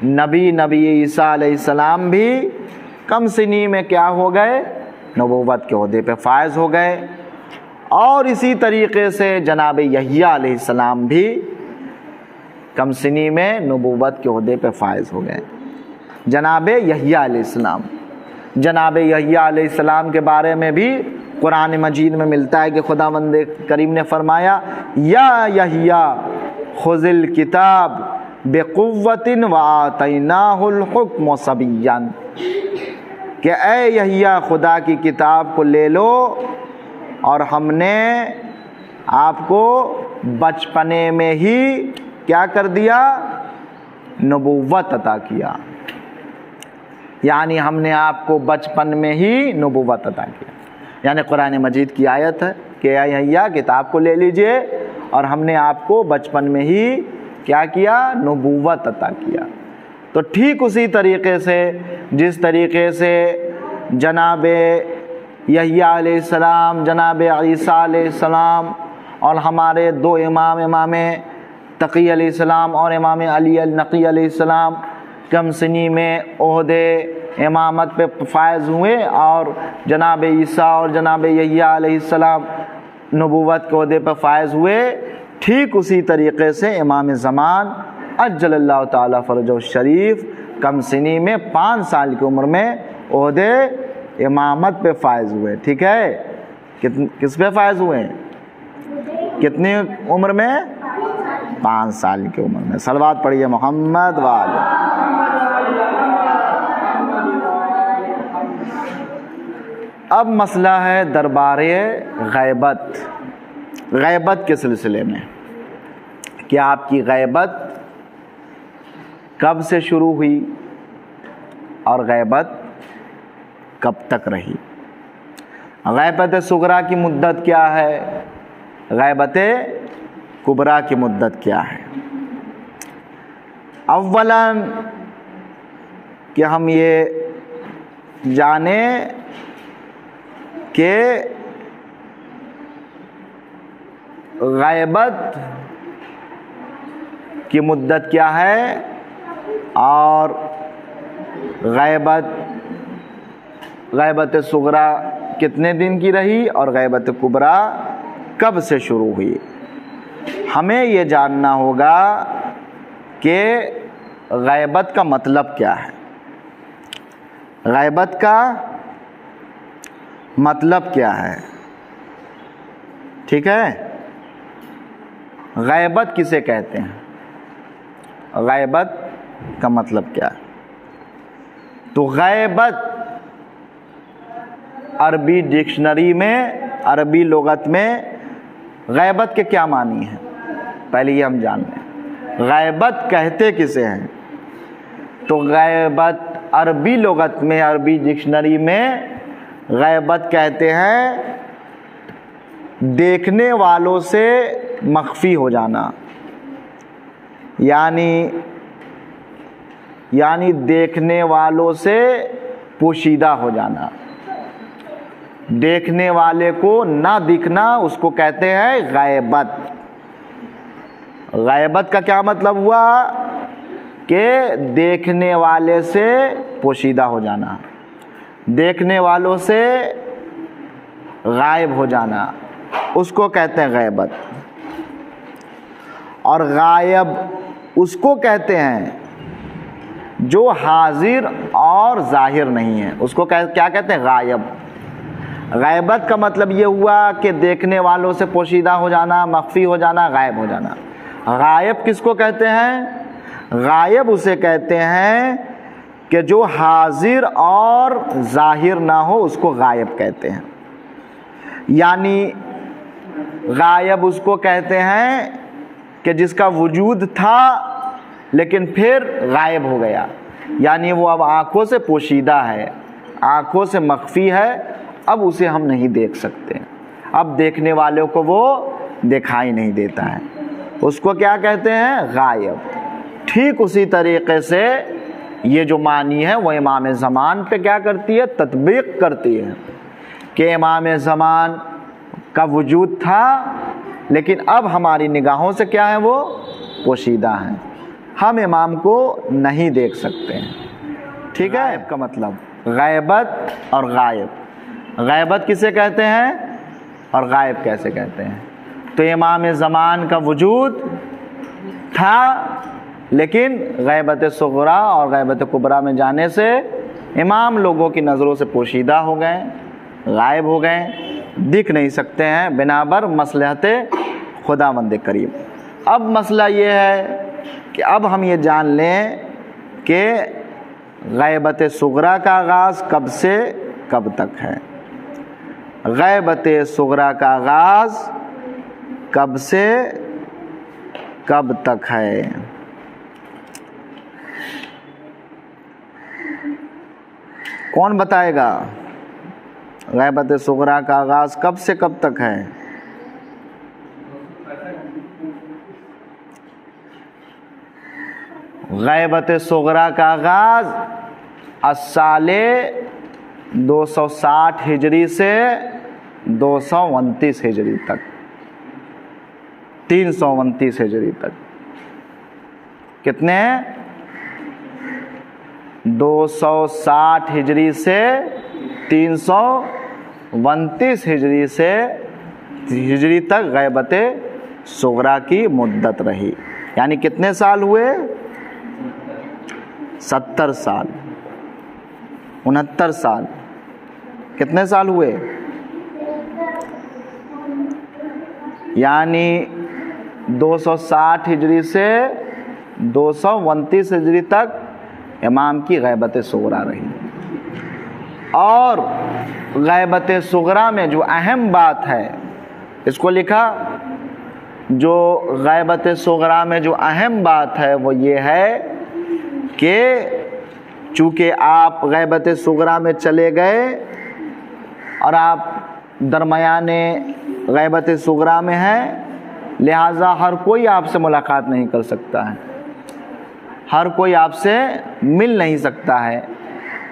نبی عیسیٰ علیہ السلام بھی کم سنی میں کیا ہو گئے؟ نبوت کے عہدے پہ فائز ہو گئے. اور اسی طریقے سے جناب یحییٰ علیہ السلام بھی کم سنی میں نبوت کے عہدے پہ فائز ہو گئے. جناب یحییٰ علیہ السلام، جناب یحییٰ علیہ السلام کے بارے میں بھی قرآن مجید میں ملتا ہے کہ خداوند کریم نے فرمایا یا یحییٰ خذ الکتاب بقوۃ وآتیناہ الحکم صبیا، کہ اے یحییٰ خدا کی کتاب کو لے لو اور ہم نے آپ کو بچپنے میں ہی کیا کر دیا؟ نبوت عطا کیا. یعنی ہم نے آپ کو بچپن میں ہی نبوت عطا کیا. یعنی قرآن مجید کی آیت ہے کہ اے یحییٰ کتاب کو لے لیجئے اور ہم نے آپ کو بچپن میں ہی کیا کیا؟ نبوت عطا کیا. تو ٹھیک اسی طریقے سے جس طریقے سے جناب یحییٰ علیہ السلام، جناب عیسیٰ علیہ السلام اور ہمارے 2 امام، امام تقی علیہ السلام اور امام علی النقی علیہ السلام کم سنی میں عہدے امامت پہ فائز ہوئے، اور جناب عیسیٰ اور جناب یحییٰ علیہ السلام نبوت کے عہدے پہ فائز ہوئے. ٹھیک اسی طریقے سے امام زمان عجل اللہ تعالی فرجہ الشریف کم سنی میں 5 سال کی عمر میں عہدے امامت پہ فائز ہوئے. ٹھیک ہے، کس پہ فائز ہوئے؟ کتنی عمر میں؟ 5 سال کی عمر میں. صلوات پڑھیے محمد وآلہ. اب مسئلہ ہے دربار غیبت، غیبت کے سلسلے میں کہ آپ کی غیبت کب سے شروع ہوئی اور غیبت کب تک رہی، غیبت صغریٰ کی مدت کیا ہے، غیبت کبریٰ کی مدت کیا ہے۔ اولاً کہ ہم یہ جانیں کہ غیبت کی مدت کیا ہے اور غیبت صغریٰ کتنے دن کی رہی اور غیبت کبریٰ کب سے شروع ہوئی۔ ہمیں یہ جاننا ہوگا کہ غیبت کا مطلب کیا ہے، غیبت کا مطلب کیا ہے، ٹھیک ہے۔ غیبت کسے کہتے ہیں، غیبت کا مطلب کیا ہے؟ تو غیبت عربی ڈکشنری میں، عربی لغت میں غیبت کے کیا معنی ہیں، پہلے یہ ہم جان لیں۔ غیبت کہتے کسے ہیں؟ تو غیبت عربی لغت میں، عربی ڈکشنری میں غیبت کہتے ہیں دیکھنے والوں سے مخفی ہو جانا، یعنی دیکھنے والوں سے پوشیدہ ہو جانا، دیکھنے والے کو نہ دکھنا، اس کو کہتے ہیں غیبت۔ غیبت کا کیا مطلب ہوا کہ دیکھنے والے سے پوشیدہ ہو جانا، دیکھنے والوں سے غائب ہو جانا، اس کو کہتے ہیں غیبت۔ اور غائب اس کو کہتے ہیں جو حاضر اور ظاہر نہیں ہے، اس کو کیا کہتے ہیں؟ غائب۔ غیبت کا مطلب یہ ہوا کہ دیکھنے والوں سے پوشیدہ ہو جانا، مخفی ہو جانا، غائب ہو جانا۔ غائب کس کو کہتے ہیں؟ غائب اسے کہتے ہیں کہ جو حاضر اور ظاہر نہ ہو، اس کو غائب کہتے ہیں۔ یعنی غائب اس کو کہتے ہیں کہ جس کا وجود تھا لیکن پھر غائب ہو گیا، یعنی وہ اب آنکھوں سے پوشیدہ ہے، آنکھوں سے مخفی ہے، اب اسے ہم نہیں دیکھ سکتے، اب دیکھنے والوں کو وہ دکھائی نہیں دیتا ہے، اس کو کیا کہتے ہیں؟ غائب۔ ٹھیک اسی طریقے سے یہ جو معنی ہے وہ امام زمان پہ کیا کرتی ہے؟ تطبیق کرتی ہے کہ امام زمان کا وجود تھا لیکن اب ہماری نگاہوں سے کیا ہے؟ وہ پوشیدہ ہیں، ہم امام کو نہیں دیکھ سکتے ہیں، ٹھیک ہے۔ غائب کا مطلب غیبت اور غائب، غیبت کسے کہتے ہیں اور غائب کیسے کہتے ہیں؟ تو امام زمان کا وجود تھا لیکن غیبت صغریٰ اور غیبت کبریٰ میں جانے سے امام لوگوں کی نظروں سے پوشیدہ ہو گئے، غائب ہو گئے، دکھ نہیں سکتے ہیں بنابر مصلحت خداوند کریم۔ اب مسئلہ یہ ہے کہ اب ہم یہ جان لیں کہ غیبت صغریٰ کا آغاز کب سے کب تک ہے، غیبت صغریٰ کا آغاز کب سے کب تک ہے۔ کون بتائے گا غیبت صغریٰ کا آغاز کب سے کب تک ہے؟ غیبت صغریٰ کا آغاز السال 260 ہجری سے 229 ہجری تک، 329 ہجری تک، کتنے؟ 260 ہجری سے 329 ہجری تک غیبت صغریٰ کی مدت رہی، یعنی کتنے سال ہوئے؟ 70 سال، 69 سال، کتنے سال ہوئے؟ یعنی 260 ہجری سے 229 ہجری تک امام کی غیبت صغریٰ رہی۔ اور غیبت صغریٰ میں جو اہم بات ہے اس کو لکھا، جو غیبت صغریٰ میں جو اہم بات ہے وہ یہ ہے کہ چونکہ آپ غیبت صغریٰ میں چلے گئے اور آپ درمیانے غیبت صغریٰ میں ہیں، لہٰذا ہر کوئی آپ سے ملاقات نہیں کر سکتا ہے، ہر کوئی آپ سے مل نہیں سکتا ہے،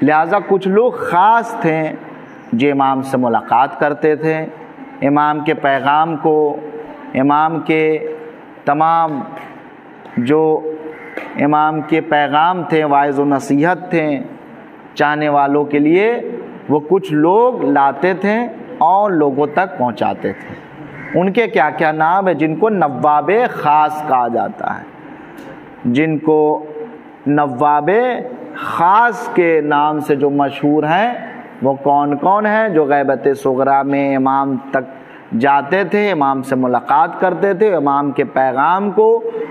لہٰذا کچھ لوگ خاص تھے جو امام سے ملاقات کرتے تھے، امام کے پیغام کو، امام کے تمام جو امام کے پیغام تھے، واعظ و نصیحت تھے چاہنے والوں کے لیے، وہ کچھ لوگ لاتے تھے اور لوگوں تک پہنچاتے تھے۔ ان کے کیا کیا نام ہے؟ جن کو نواب خاص کہا جاتا ہے، جن کو نواب خاص کے نام سے جو مشہور ہیں وہ کون کون ہیں؟ جو غیبت صغریٰ میں امام تک جاتے تھے، امام سے ملاقات کرتے تھے، امام کے پیغام کو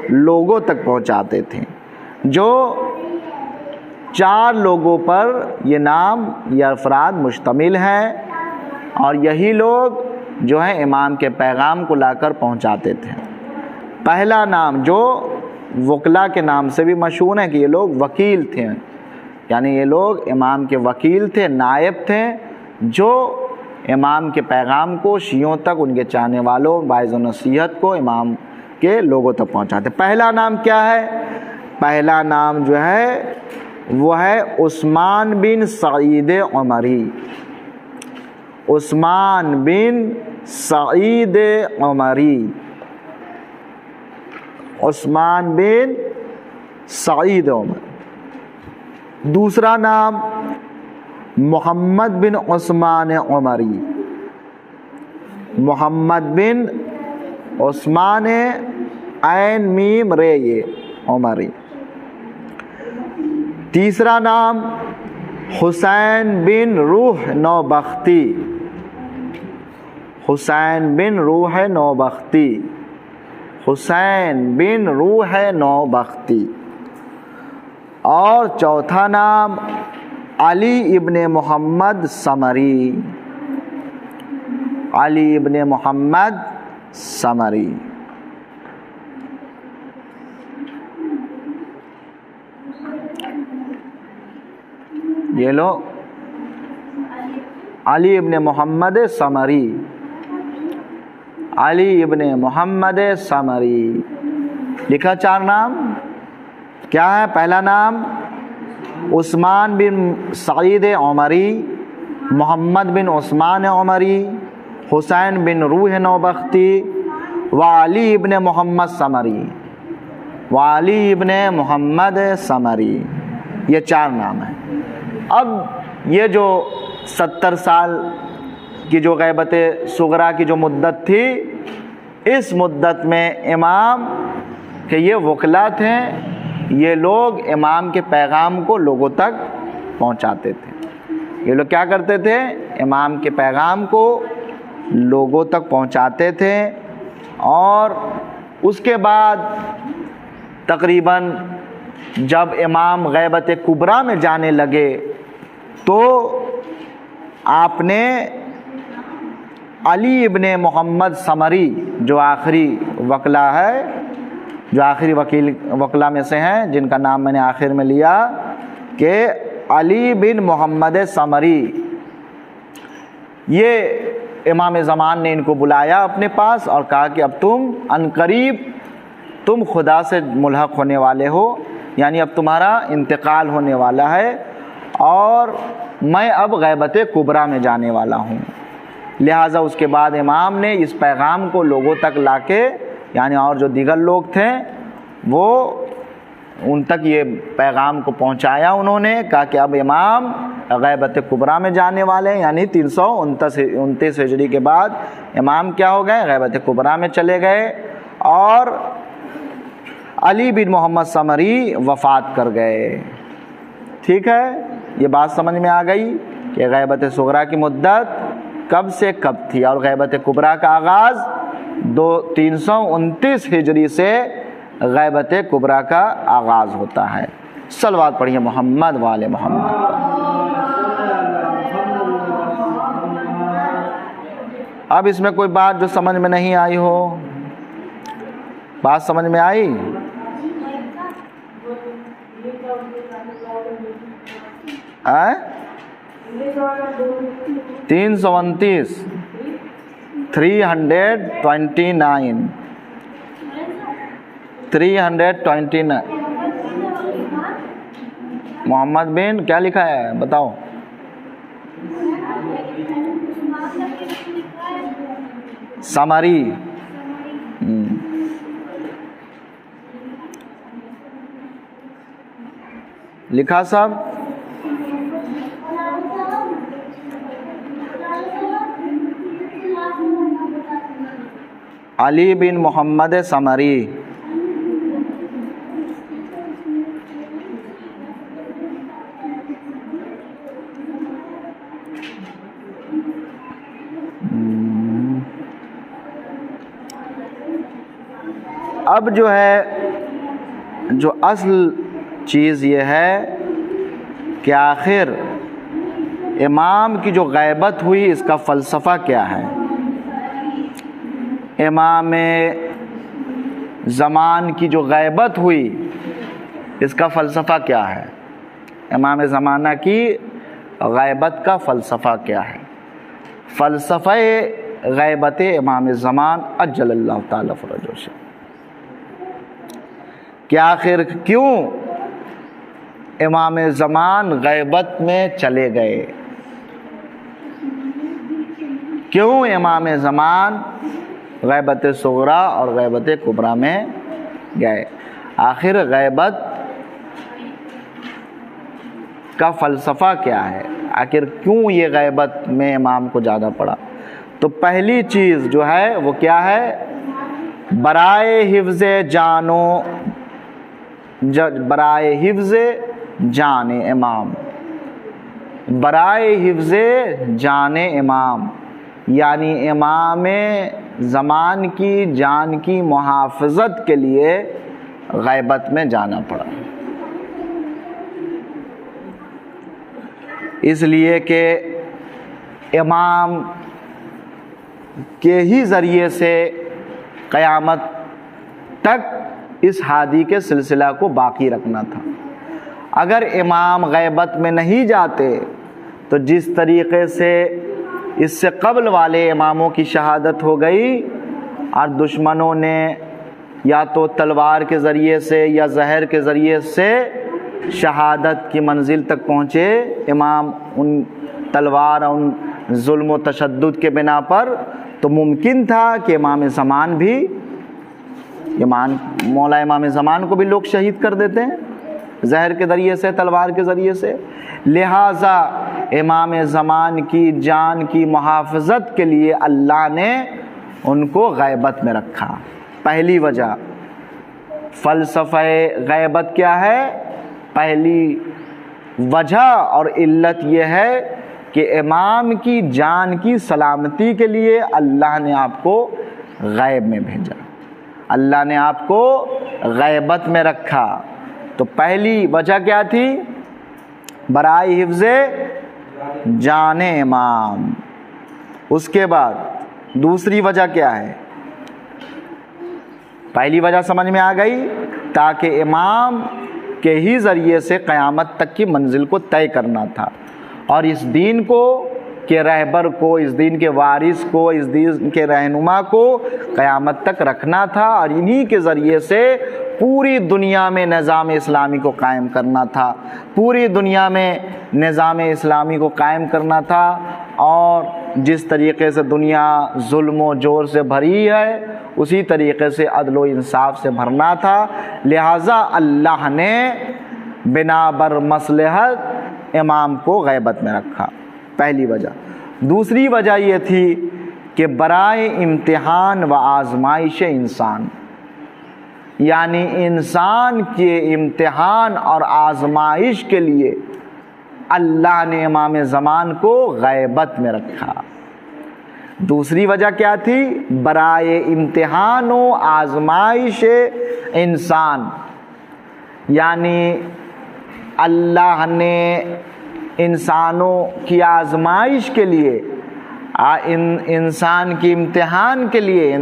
لوگوں تک پہنچاتے تھے۔ جو 4 لوگوں پر یہ نام، یہ افراد مشتمل ہیں، اور یہی لوگ جو ہیں امام کے پیغام کو لا کر پہنچاتے تھے۔ پہلا نام جو وکلا کے نام سے بھی مشہور ہے کہ یہ لوگ وکیل تھے، یعنی یہ لوگ امام کے وکیل تھے، نائب تھے، جو امام کے پیغام کو شیعوں تک، ان کے چاہنے والوں، واعظ و نصیحت کو امام کے لوگوں تک پہنچاتے۔ پہلا نام کیا ہے؟ پہلا نام جو ہے وہ ہے عثمان بن سعید عمری۔ عثمان بن سعید عمری، عثمان بن سعید عمر۔ دوسرا نام محمد بن عثمان عمری، محمد بن عثمان عین میم رے یہ عمری۔ تیسرا نام حسین بن روح نوبختی، حسین بن روح نوبختی، حسین بن روح نوبختی۔ اور چوتھا نام علی ابن محمد ثمری، علی ابن محمد ثمری۔ یہ لو علی ابن محمد ثمری، علی ابن محمد ثمری لکھا۔ 4 نام کیا ہے؟ پہلا نام عثمان بن سعید عمری، محمد بن عثمان عمری، حسین بن روح نوبختی، وعلی ابن محمد ثمری، وعلی ابن محمد ثمری۔ یہ 4 نام ہیں۔ اب یہ جو 70 سال کی جو غیبت صغریٰ کی جو مدت تھی، اس مدت میں امام کہ یہ وکلا تھے، یہ لوگ امام کے پیغام کو لوگوں تک پہنچاتے تھے۔ یہ لوگ کیا کرتے تھے؟ امام کے پیغام کو لوگوں تک پہنچاتے تھے، اور اس کے بعد تقریباً جب امام غیبت کبریٰ میں جانے لگے تو آپ نے علی ابن محمد ثمری جو آخری وکلا ہے، جو آخری وکلا میں سے ہیں، جن کا نام میں نے آخر میں لیا کہ علی بن محمد ثمری، یہ امام زمان نے ان کو بلایا اپنے پاس اور کہا کہ اب تم عنقریب تم خدا سے ملحق ہونے والے ہو، یعنی اب تمہارا انتقال ہونے والا ہے، اور میں اب غیبت کبریٰ میں جانے والا ہوں۔ لہٰذا اس کے بعد امام نے اس پیغام کو لوگوں تک لا کے، یعنی اور جو دیگر لوگ تھے وہ ان تک یہ پیغام کو پہنچایا۔ انہوں نے کہا کہ اب امام غیبت کبریٰ میں جانے والے ہیں، یعنی 329 ہجری کے بعد امام کیا ہو گئے؟ غیبت کبریٰ میں چلے گئے، اور علی بن محمد ثمری وفات کر گئے۔ ٹھیک ہے، یہ بات سمجھ میں آ گئی کہ غیبت صغریٰ کی مدت کب سے کب تھی، اور غیبت کبریٰ کا آغاز 329 ہجری سے غیبت کبریٰ کا آغاز ہوتا ہے۔ صلوات پڑھیے محمد وآل محمد۔ اب اس میں کوئی بات جو سمجھ میں نہیں آئی ہو؟ بات سمجھ میں آئی؟ آئے 329 329 محمد بن کیا لکھا ہے بتاؤ؟ سمری. لکھا سب؟ علی بن محمد سمری. اب جو ہے جو اصل چیز یہ ہے کہ آخر امام کی جو غیبت ہوئی اس کا فلسفہ کیا ہے؟ امام زمان کی جو غیبت ہوئی اس کا فلسفہ کیا ہے؟ امام زمانہ کی غیبت کا فلسفہ کیا ہے؟ فلسفہ غیبت امام زمان اجل اللہ تعالی فرجہ سے کہ آخر کیوں امام زمان غیبت میں چلے گئے؟ کیوں امام زمان غیبت صغرا اور غیبت کبریٰ میں گئے؟ آخر غیبت کا فلسفہ کیا ہے؟ آخر کیوں یہ غیبت میں امام کو جانا پڑا؟ تو پہلی چیز جو ہے وہ کیا ہے؟ برائے حفظ برائے حفظ جان امام، برائے حفظ جان امام، یعنی امام زمان کی جان کی محافظت کے لیے غیبت میں جانا پڑا، اس لیے کہ امام کے ہی ذریعے سے قیامت تک اس ہادی کے سلسلہ کو باقی رکھنا تھا۔ اگر امام غیبت میں نہیں جاتے تو جس طریقے سے اس سے قبل والے اماموں کی شہادت ہو گئی اور دشمنوں نے یا تو تلوار کے ذریعے سے یا زہر کے ذریعے سے شہادت کی منزل تک پہنچے، امام ان تلوار اور ان ظلم و تشدد کے بنا پر، تو ممکن تھا کہ امام زمان بھی مولا امام زمان کو بھی لوگ شہید کر دیتے ہیں زہر کے ذریعے سے، تلوار کے ذریعے سے۔ لہٰذا امام زمان کی جان کی محافظت کے لیے اللہ نے ان کو غیبت میں رکھا۔ پہلی وجہ فلسفہ غیبت کیا ہے؟ پہلی وجہ اور علت یہ ہے کہ امام کی جان کی سلامتی کے لیے اللہ نے آپ کو غیب میں بھیجا، اللہ نے آپ کو غیبت میں رکھا۔ تو پہلی وجہ کیا تھی؟ برائے حفظ جان امام۔ اس کے بعد دوسری وجہ کیا ہے؟ پہلی وجہ سمجھ میں آ گئی، تاکہ امام کے ہی ذریعے سے قیامت تک کی منزل کو طے کرنا تھا، اور اس دین کو کے رہبر کو، اس دین کے وارث کو، اس دین کے رہنما کو قیامت تک رکھنا تھا، اور انہی کے ذریعے سے پوری دنیا میں نظام اسلامی کو قائم کرنا تھا، پوری دنیا میں نظام اسلامی کو قائم کرنا تھا۔ اور جس طریقے سے دنیا ظلم و جور سے بھری ہے اسی طریقے سے عدل و انصاف سے بھرنا تھا، لہٰذا اللہ نے بنا بر مصلحت امام کو غیبت میں رکھا، پہلی وجہ۔ دوسری وجہ یہ تھی کہ برائے امتحان و آزمائش انسان، یعنی انسان کے امتحان اور آزمائش کے لیے اللہ نے امام زمان کو غیبت میں رکھا۔ دوسری وجہ کیا تھی؟ برائے امتحان و آزمائش انسان، یعنی اللہ نے انسانوں کی آزمائش کے لیے انسان کی امتحان کے لیے،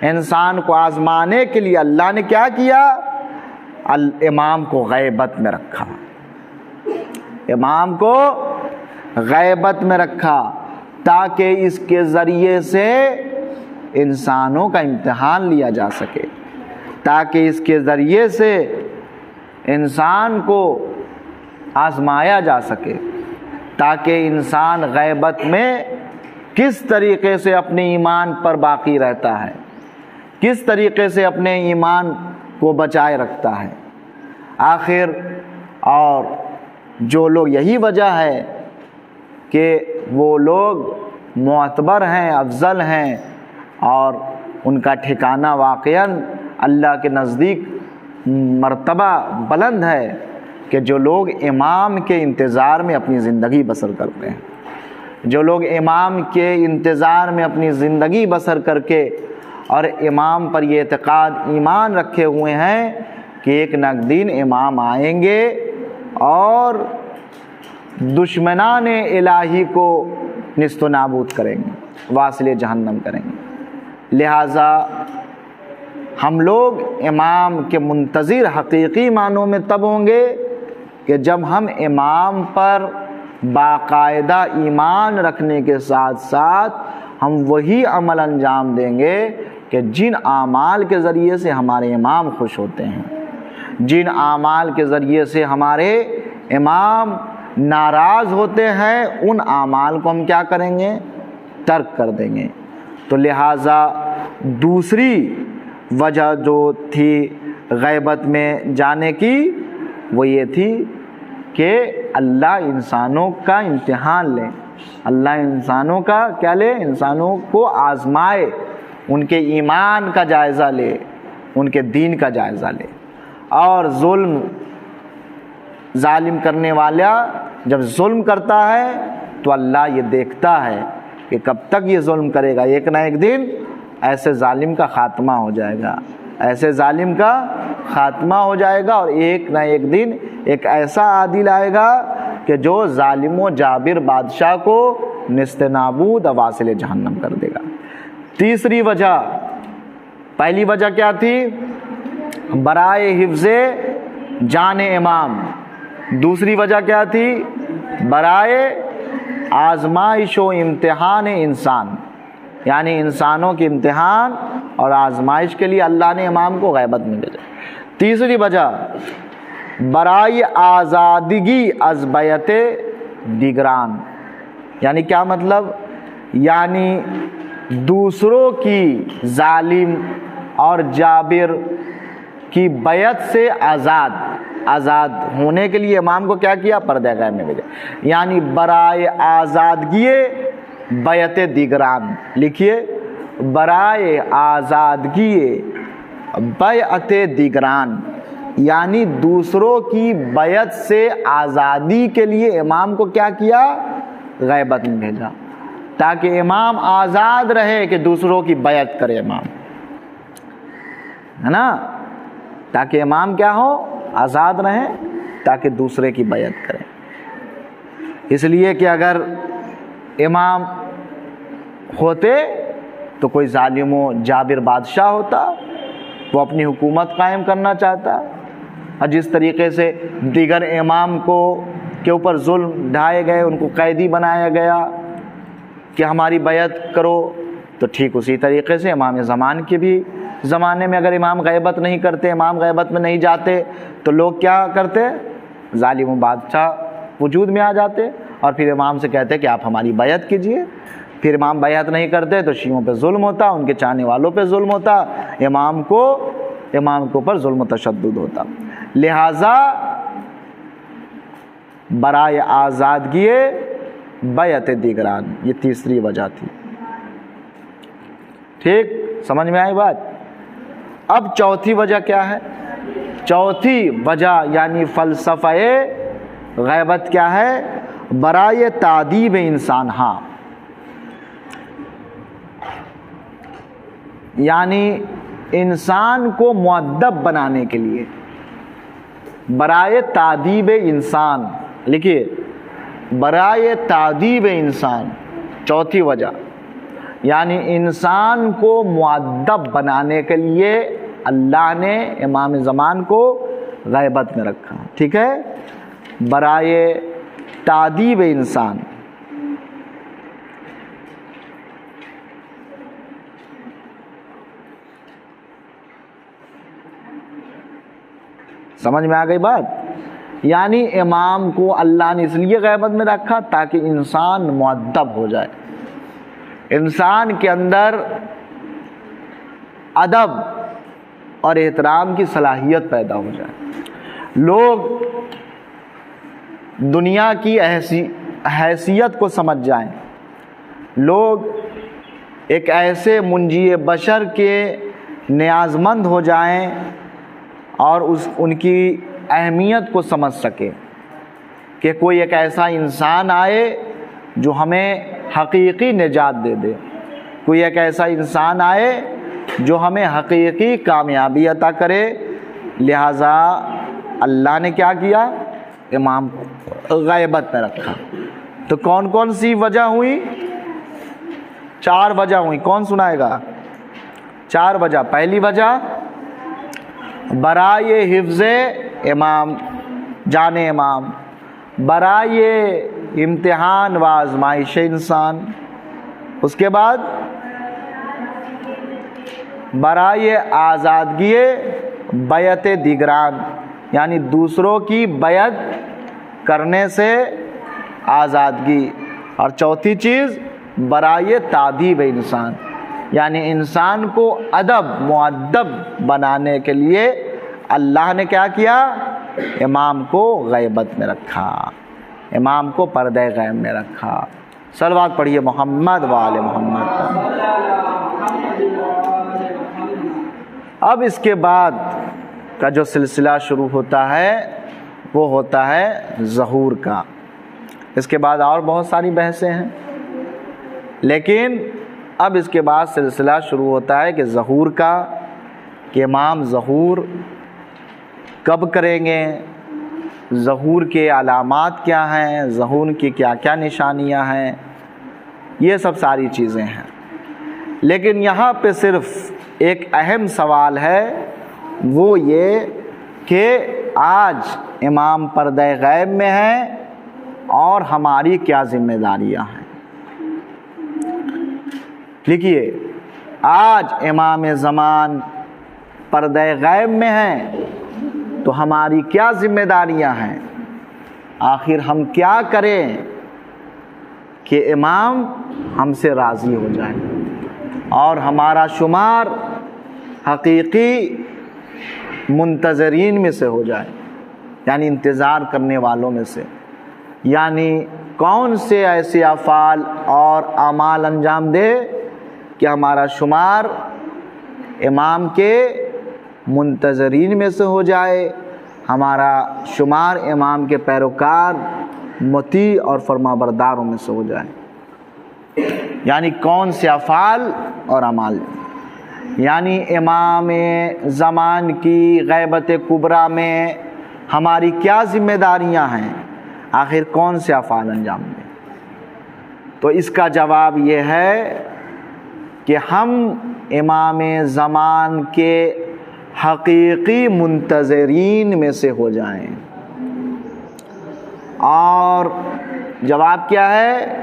انسان کو آزمانے کے لیے اللہ نے کیا کیا؟ امام کو غیبت میں رکھا، امام کو غیبت میں رکھا تاکہ اس کے ذریعے سے انسانوں کا امتحان لیا جا سکے، تاکہ اس کے ذریعے سے انسان کو آزمایا جا سکے، تاکہ انسان غیبت میں کس طریقے سے اپنے ایمان پر باقی رہتا ہے، کس طریقے سے اپنے ایمان کو بچائے رکھتا ہے۔ آخر اور جو لوگ، یہی وجہ ہے کہ وہ لوگ معتبر ہیں، افضل ہیں، اور ان کا ٹھکانہ واقعاً اللہ کے نزدیک مرتبہ بلند ہے کہ جو لوگ امام کے انتظار میں اپنی زندگی بسر کرتے ہیں، جو لوگ امام کے انتظار میں اپنی زندگی بسر کر کے اور امام پر یہ اعتقاد ایمان رکھے ہوئے ہیں کہ ایک نہ ایک دن امام آئیں گے اور دشمنان الہی کو نیست و نابود کریں گے، واصل جہنم کریں گے۔ لہٰذا ہم لوگ امام کے منتظر حقیقی معنوں میں تب ہوں گے کہ جب ہم امام پر باقاعدہ ایمان رکھنے کے ساتھ ساتھ ہم وہی عمل انجام دیں گے کہ جن اعمال کے ذریعے سے ہمارے امام خوش ہوتے ہیں، جن اعمال کے ذریعے سے ہمارے امام ناراض ہوتے ہیں، ان اعمال کو ہم کیا کریں گے؟ ترک کر دیں گے۔ تو لہٰذا دوسری وجہ جو تھی غیبت میں جانے کی وہ یہ تھی کہ اللہ انسانوں کا امتحان لے، اللہ انسانوں کا کیا لے؟ انسانوں کو آزمائے، ان کے ایمان کا جائزہ لے، ان کے دین کا جائزہ لے۔ اور ظالم کرنے والا جب ظلم کرتا ہے تو اللہ یہ دیکھتا ہے کہ کب تک یہ ظلم کرے گا، ایک نہ ایک دن ایسے ظالم کا خاتمہ ہو جائے گا، ایسے ظالم کا خاتمہ ہو جائے گا، اور ایک نہ ایک دن ایک ایسا عادل آئے گا کہ جو ظالم و جابر بادشاہ کو نیست نابود واصل جہنم کر دے گا۔ تیسری وجہ، پہلی وجہ کیا تھی؟ برائے حفظ جان امام۔ دوسری وجہ کیا تھی؟ برائے آزمائش و امتحان انسان، یعنی انسانوں کے امتحان اور آزمائش کے لیے اللہ نے امام کو غیبت میں بھیجا۔ تیسری وجہ برائے آزادگی از بیعت دیگران، یعنی کیا مطلب؟ یعنی دوسروں کی ظالم اور جابر کی بیعت سے آزاد ہونے کے لیے امام کو کیا کیا؟ پردہ غیب میں بھیجا۔ یعنی برائے آزادگی بیعت دیگران، لکھیے برائے آزادگی بیعت دیگران، یعنی دوسروں کی بیعت سے آزادی کے لیے امام کو کیا کیا؟ غیبت میں بھیجا، تاکہ امام آزاد رہے کہ دوسروں کی بیعت کرے، امام ہے نا، تاکہ امام کیا ہو؟ آزاد رہیں تاکہ دوسرے کی بیعت کریں۔ اس لیے کہ اگر امام ہوتے تو کوئی ظالم و جابر بادشاہ ہوتا، وہ اپنی حکومت قائم کرنا چاہتا، اور جس طریقے سے دیگر امام کے اوپر ظلم ڈھائے گئے، ان کو قیدی بنایا گیا کہ ہماری بیعت کرو، تو ٹھیک اسی طریقے سے امام زمان کے بھی زمانے میں اگر امام غیبت نہیں کرتے، امام غیبت میں نہیں جاتے، تو لوگ کیا کرتے؟ ظالم و بادشاہ وجود میں آ جاتے اور پھر امام سے کہتے کہ آپ ہماری بیعت کیجئے۔ پھر امام بیعت نہیں کرتے تو شیعوں پہ ظلم ہوتا، ان کے چاہنے والوں پہ ظلم ہوتا، امام کے اوپر ظلم و تشدد ہوتا۔ لہٰذا برائے آزادگی بیعت دیگران، یہ تیسری وجہ تھی۔ ٹھیک، سمجھ میں آئی بات؟ اب چوتھی وجہ کیا ہے؟ چوتھی وجہ یعنی فلسفہ غیبت کیا ہے؟ برائے تعدیب انسان، ہاں، یعنی انسان کو مؤدب بنانے کے لیے، برائے تعدیب انسان، لکھیے برائے تعدیب انسان، چوتھی وجہ یعنی انسان کو مؤدب بنانے کے لیے اللہ نے امام زمان کو غیبت میں رکھا، ٹھیک ہے، برائے تادیب انسان۔ سمجھ میں آ گئی بات؟ یعنی امام کو اللہ نے اس لیے غیبت میں رکھا تاکہ انسان مؤدب ہو جائے، انسان کے اندر ادب اور احترام کی صلاحیت پیدا ہو جائے، لوگ دنیا کی حیثیت کو سمجھ جائیں، لوگ ایک ایسے منجی بشر کے نیازمند ہو جائیں اور ان کی اہمیت کو سمجھ سکے کہ کوئی ایک ایسا انسان آئے جو ہمیں حقیقی نجات دے دے، کوئی ایک ایسا انسان آئے جو ہمیں حقیقی کامیابی عطا کرے۔ لہٰذا اللہ نے کیا کیا؟ امام کو غیبت میں رکھا۔ تو کون کون سی وجہ ہوئی؟ 4 وجہ ہوئی۔ کون سنائے گا؟ 4 وجہ۔ پہلی وجہ برائے حفظ امام، جان امام، برائے امتحان و آزمائش انسان، اس کے بعد برائے آزادگی بیعت دیگران، یعنی دوسروں کی بیعت کرنے سے آزادگی، اور چوتھی چیز برائے تادیب انسان، یعنی انسان کو ادب مؤدب بنانے کے لیے اللہ نے کیا کیا؟ امام کو غیبت میں رکھا، امام کو پردہ غیب میں رکھا۔ صلوات پڑھیے محمد و آل محمد۔ اب اس کے بعد کا جو سلسلہ شروع ہوتا ہے وہ ہوتا ہے ظہور کا۔ اس کے بعد اور بہت ساری بحثیں ہیں، لیکن اب اس کے بعد سلسلہ شروع ہوتا ہے کہ ظہور کا، کہ امام ظہور کب کریں گے، ظہور کے علامات کیا ہیں، ظہور کی کیا کیا نشانیاں ہیں، یہ سب ساری چیزیں ہیں۔ لیکن یہاں پہ صرف ایک اہم سوال ہے، وہ یہ کہ آج امام پردہ غیب میں ہیں اور ہماری کیا ذمہ داریاں ہیں۔ لکھیے، آج امام زمان پردہ غیب میں ہیں تو ہماری کیا ذمہ داریاں ہیں، آخر ہم کیا کریں کہ امام ہم سے راضی ہو جائے اور ہمارا شمار حقیقی منتظرین میں سے ہو جائے، یعنی انتظار کرنے والوں میں سے۔ یعنی کون سے ایسے افعال اور اعمال انجام دے کہ ہمارا شمار امام کے منتظرین میں سے ہو جائے، ہمارا شمار امام کے پیروکار، مطیع اور فرما برداروں میں سے ہو جائے۔ یعنی کون سے افعال اور اعمال، یعنی امام زمان کی غیبت کبریٰ میں ہماری کیا ذمہ داریاں ہیں، آخر کون سے افعال انجام دیں۔ تو اس کا جواب یہ ہے کہ ہم امام زمان کے حقیقی منتظرین میں سے ہو جائیں۔ اور جواب کیا ہے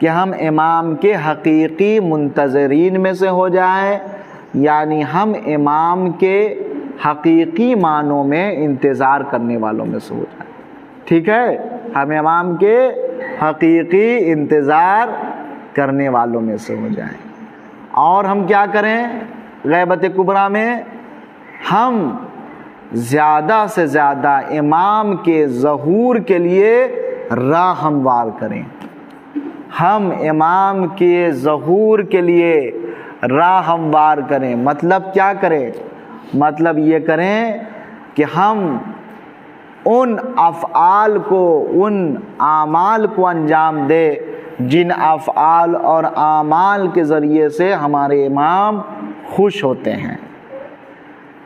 کہ ہم امام کے حقیقی منتظرین میں سے ہو جائیں، یعنی ہم امام کے حقیقی معنوں میں انتظار کرنے والوں میں سے ہو جائیں۔ ٹھیک ہے، ہم امام کے حقیقی انتظار کرنے والوں میں سے ہو جائیں۔ اور ہم کیا کریں غیبت کبریٰ میں؟ ہم زیادہ سے زیادہ امام کے ظہور کے لیے راہ ہموار کریں، ہم امام کے ظہور کے لیے راہ ہموار کریں۔ مطلب کیا کریں؟ مطلب یہ کریں کہ ہم ان افعال کو، ان اعمال کو انجام دے جن افعال اور اعمال کے ذریعے سے ہمارے امام خوش ہوتے ہیں،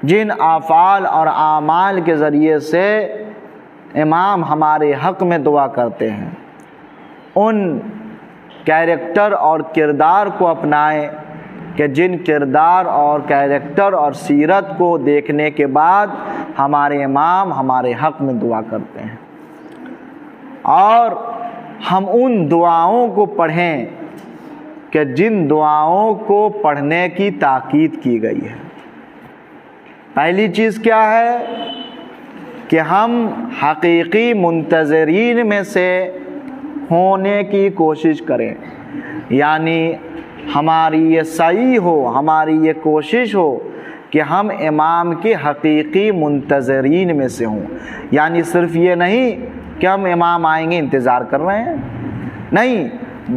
جن افعال اور اعمال کے ذریعے سے امام ہمارے حق میں دعا کرتے ہیں، ان کیریکٹر اور کردار کو اپنائیں کہ جن کردار اور کیریکٹر اور سیرت کو دیکھنے کے بعد ہمارے امام ہمارے حق میں دعا کرتے ہیں، اور ہم ان دعاؤں کو پڑھیں کہ جن دعاؤں کو پڑھنے کی تاکید کی گئی ہے۔ پہلی چیز کیا ہے کہ ہم حقیقی منتظرین میں سے ہونے کی کوشش کریں، یعنی ہماری یہ سعی ہو، ہماری یہ کوشش ہو کہ ہم امام کے حقیقی منتظرین میں سے ہوں۔ یعنی صرف یہ نہیں کہ ہم امام آئیں گے انتظار کر رہے ہیں، نہیں،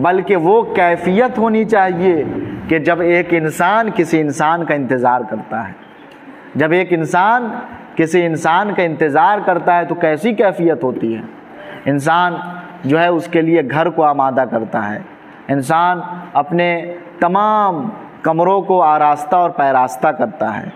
بلکہ وہ کیفیت ہونی چاہیے کہ جب ایک انسان کسی انسان کا انتظار کرتا ہے، جب ایک انسان کسی انسان کا انتظار کرتا ہے تو کیسی کیفیت ہوتی ہے۔ انسان جو ہے اس کے لیے گھر کو آمادہ کرتا ہے، انسان اپنے تمام کمروں کو آراستہ اور پیراستہ کرتا ہے،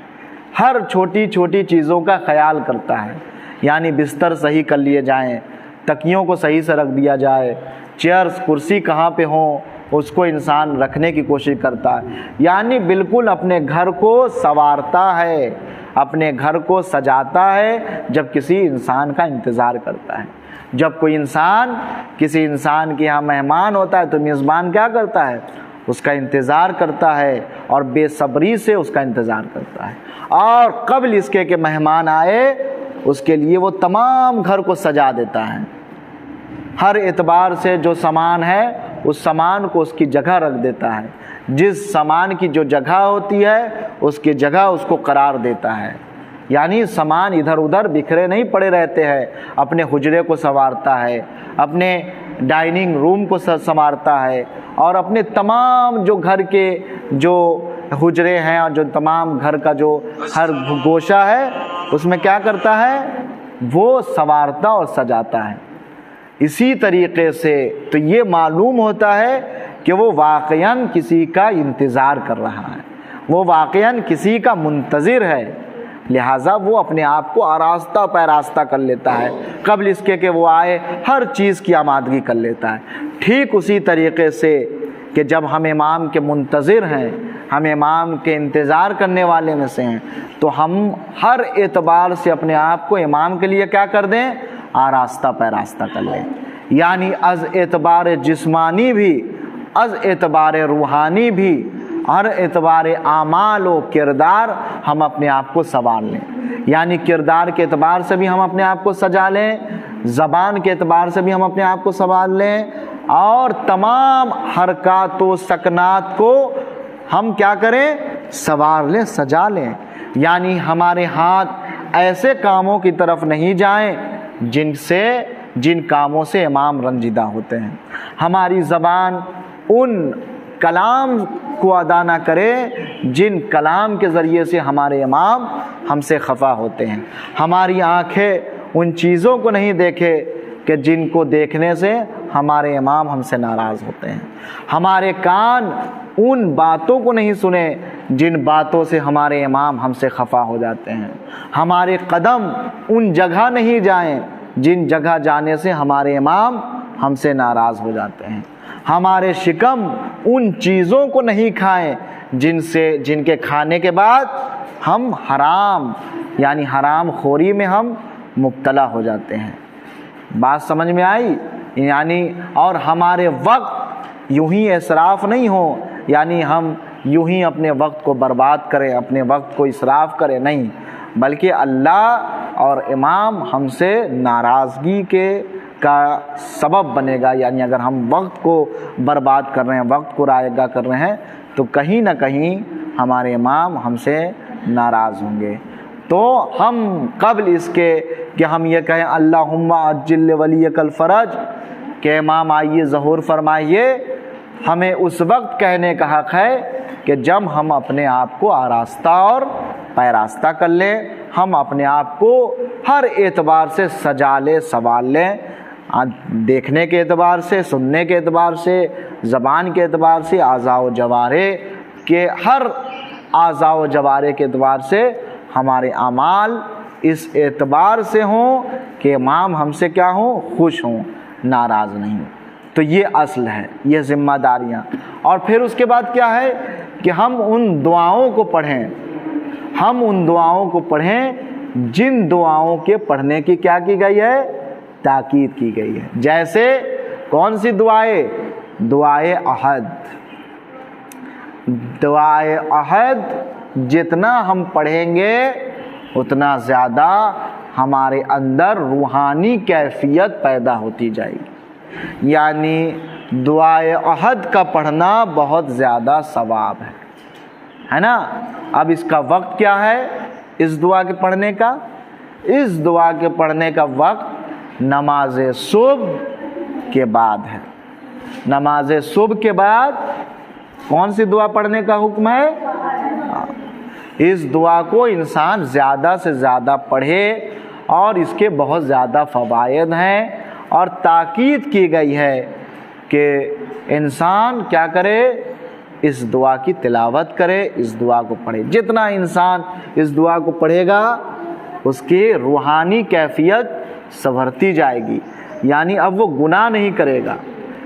ہر چھوٹی چھوٹی چیزوں کا خیال کرتا ہے، یعنی بستر صحیح کر لیے جائیں، تکیوں کو صحیح سے رکھ دیا جائے، چیئرز کرسی کہاں پہ ہوں اس کو انسان رکھنے کی کوشش کرتا ہے، یعنی بالکل اپنے گھر کو سنوارتا ہے، اپنے گھر کو سجاتا ہے جب کسی انسان کا انتظار کرتا ہے۔ جب کوئی انسان کسی انسان کے یہاں مہمان ہوتا ہے تو میزبان کیا کرتا ہے؟ اس کا انتظار کرتا ہے اور بے صبری سے اس کا انتظار کرتا ہے، اور قبل اس کے کہ مہمان آئے اس کے لیے وہ تمام گھر کو سجا دیتا ہے، ہر اعتبار سے جو سامان ہے اس سامان کو اس کی جگہ رکھ دیتا ہے، جس سامان کی جو جگہ ہوتی ہے اس کی جگہ اس کو قرار دیتا ہے، یعنی سامان ادھر ادھر بکھرے نہیں پڑے رہتے ہیں، اپنے حجرے کو سنوارتا ہے، اپنے ڈائننگ روم کو سنوارتا ہے، اور اپنے تمام جو گھر کے جو حجرے ہیں اور جو تمام گھر کا جو ہر گوشہ ہے اس میں کیا کرتا ہے؟ وہ سنوارتا اور سجاتا ہے۔ اسی طریقے سے تو یہ معلوم ہوتا ہے کہ وہ واقعاً کسی کا انتظار کر رہا ہے، وہ واقعاً کسی کا منتظر ہے، لہٰذا وہ اپنے آپ کو آراستہ پیراستہ کر لیتا ہے، قبل اس کے کہ وہ آئے ہر چیز کی آمادگی کر لیتا ہے۔ ٹھیک اسی طریقے سے کہ جب ہم امام کے منتظر ہیں، ہم امام کے انتظار کرنے والے میں سے ہیں، تو ہم ہر اعتبار سے اپنے آپ کو امام کے لیے کیا کر دیں؟ آراستہ پیراستہ کر لیں، یعنی از اعتبار جسمانی بھی، از اعتبار روحانی بھی، ہر اعتبار اعمال و کردار ہم اپنے آپ کو سنوار لیں، یعنی کردار کے اعتبار سے بھی ہم اپنے آپ کو سجا لیں، زبان کے اعتبار سے بھی ہم اپنے آپ کو سنوار لیں، اور تمام حرکات و سکنات کو ہم کیا کریں؟ سنوار لیں، سجا لیں، یعنی ہمارے ہاتھ ایسے کاموں کی طرف نہیں جائیں جن کاموں سے امام رنجیدہ ہوتے ہیں، ہماری زبان ان کلام کو ادا نہ کرے جن کلام کے ذریعے سے ہمارے امام ہم سے خفا ہوتے ہیں، ہماری آنکھیں ان چیزوں کو نہیں دیکھے کہ جن کو دیکھنے سے ہمارے امام ہم سے ناراض ہوتے ہیں، ہمارے کان ان باتوں کو نہیں سنے جن باتوں سے ہمارے امام ہم سے خفا ہو جاتے ہیں، ہمارے قدم ان جگہ نہیں جائیں جن جگہ جانے سے ہمارے امام ہم سے ناراض ہو جاتے ہیں، ہمارے شکم ان چیزوں کو نہیں کھائیں جن کے کھانے کے بعد ہم حرام یعنی حرام خوری میں ہم مبتلا ہو جاتے ہیں۔ بات سمجھ میں آئی؟ یعنی اور ہمارے وقت یوں ہی اسراف نہیں ہو، یعنی ہم یوں ہی اپنے وقت کو برباد کریں، اپنے وقت کو اسراف کریں، نہیں، بلکہ اللہ اور امام ہم سے ناراضگی کا سبب بنے گا، یعنی اگر ہم وقت کو برباد کر رہے ہیں، وقت کو رائع گاہ کر رہے ہیں تو کہیں نہ کہیں ہمارے امام ہم سے ناراض ہوں گے۔ تو ہم قبل اس کے کہ ہم یہ کہیں اللہم عجل ولیک الفرج کہ امام آئیے ظہور فرمائیے، ہمیں اس وقت کہنے کا حق ہے کہ جب ہم اپنے آپ کو آراستہ اور پیراستہ کر لیں، ہم اپنے آپ کو ہر اعتبار سے سجا لیں، سنوار لیں، دیکھنے کے اعتبار سے، سننے کے اعتبار سے، زبان کے اعتبار سے، اعضاء و جوارح کے ہر اعضاء و جوارح کے اعتبار سے ہمارے اعمال اس اعتبار سے ہوں کہ امام ہم سے کیا ہوں؟ خوش ہوں، ناراض نہیں۔ تو یہ اصل ہے، یہ ذمہ داریاں۔ اور پھر اس کے بعد کیا ہے کہ ہم ان دعاؤں کو پڑھیں، ہم ان دعاؤں کو پڑھیں جن دعاؤں کے پڑھنے کی کیا کی گئی ہے؟ تاکید کی گئی ہے۔ جیسے کون سی دعائیں؟ دعائے عہد۔ دعائے عہد جتنا ہم پڑھیں گے اتنا زیادہ ہمارے اندر روحانی کیفیت پیدا ہوتی جائے گی۔ یعنی دعائے عہد کا پڑھنا بہت زیادہ ثواب ہے نا۔ اب اس کا وقت کیا ہے اس دعا کے پڑھنے کا؟ اس دعا کے پڑھنے کا وقت نماز صبح کے بعد ہے۔ نماز صبح کے بعد کون سی دعا پڑھنے کا حکم ہے؟ اس دعا کو انسان زیادہ سے زیادہ پڑھے، اور اس کے بہت زیادہ فوائد ہیں، اور تاکید کی گئی ہے کہ انسان کیا کرے؟ اس دعا کی تلاوت کرے، اس دعا کو پڑھے۔ جتنا انسان اس دعا کو پڑھے گا اس کی روحانی کیفیت سنورتی جائے گی، یعنی اب وہ گناہ نہیں کرے گا،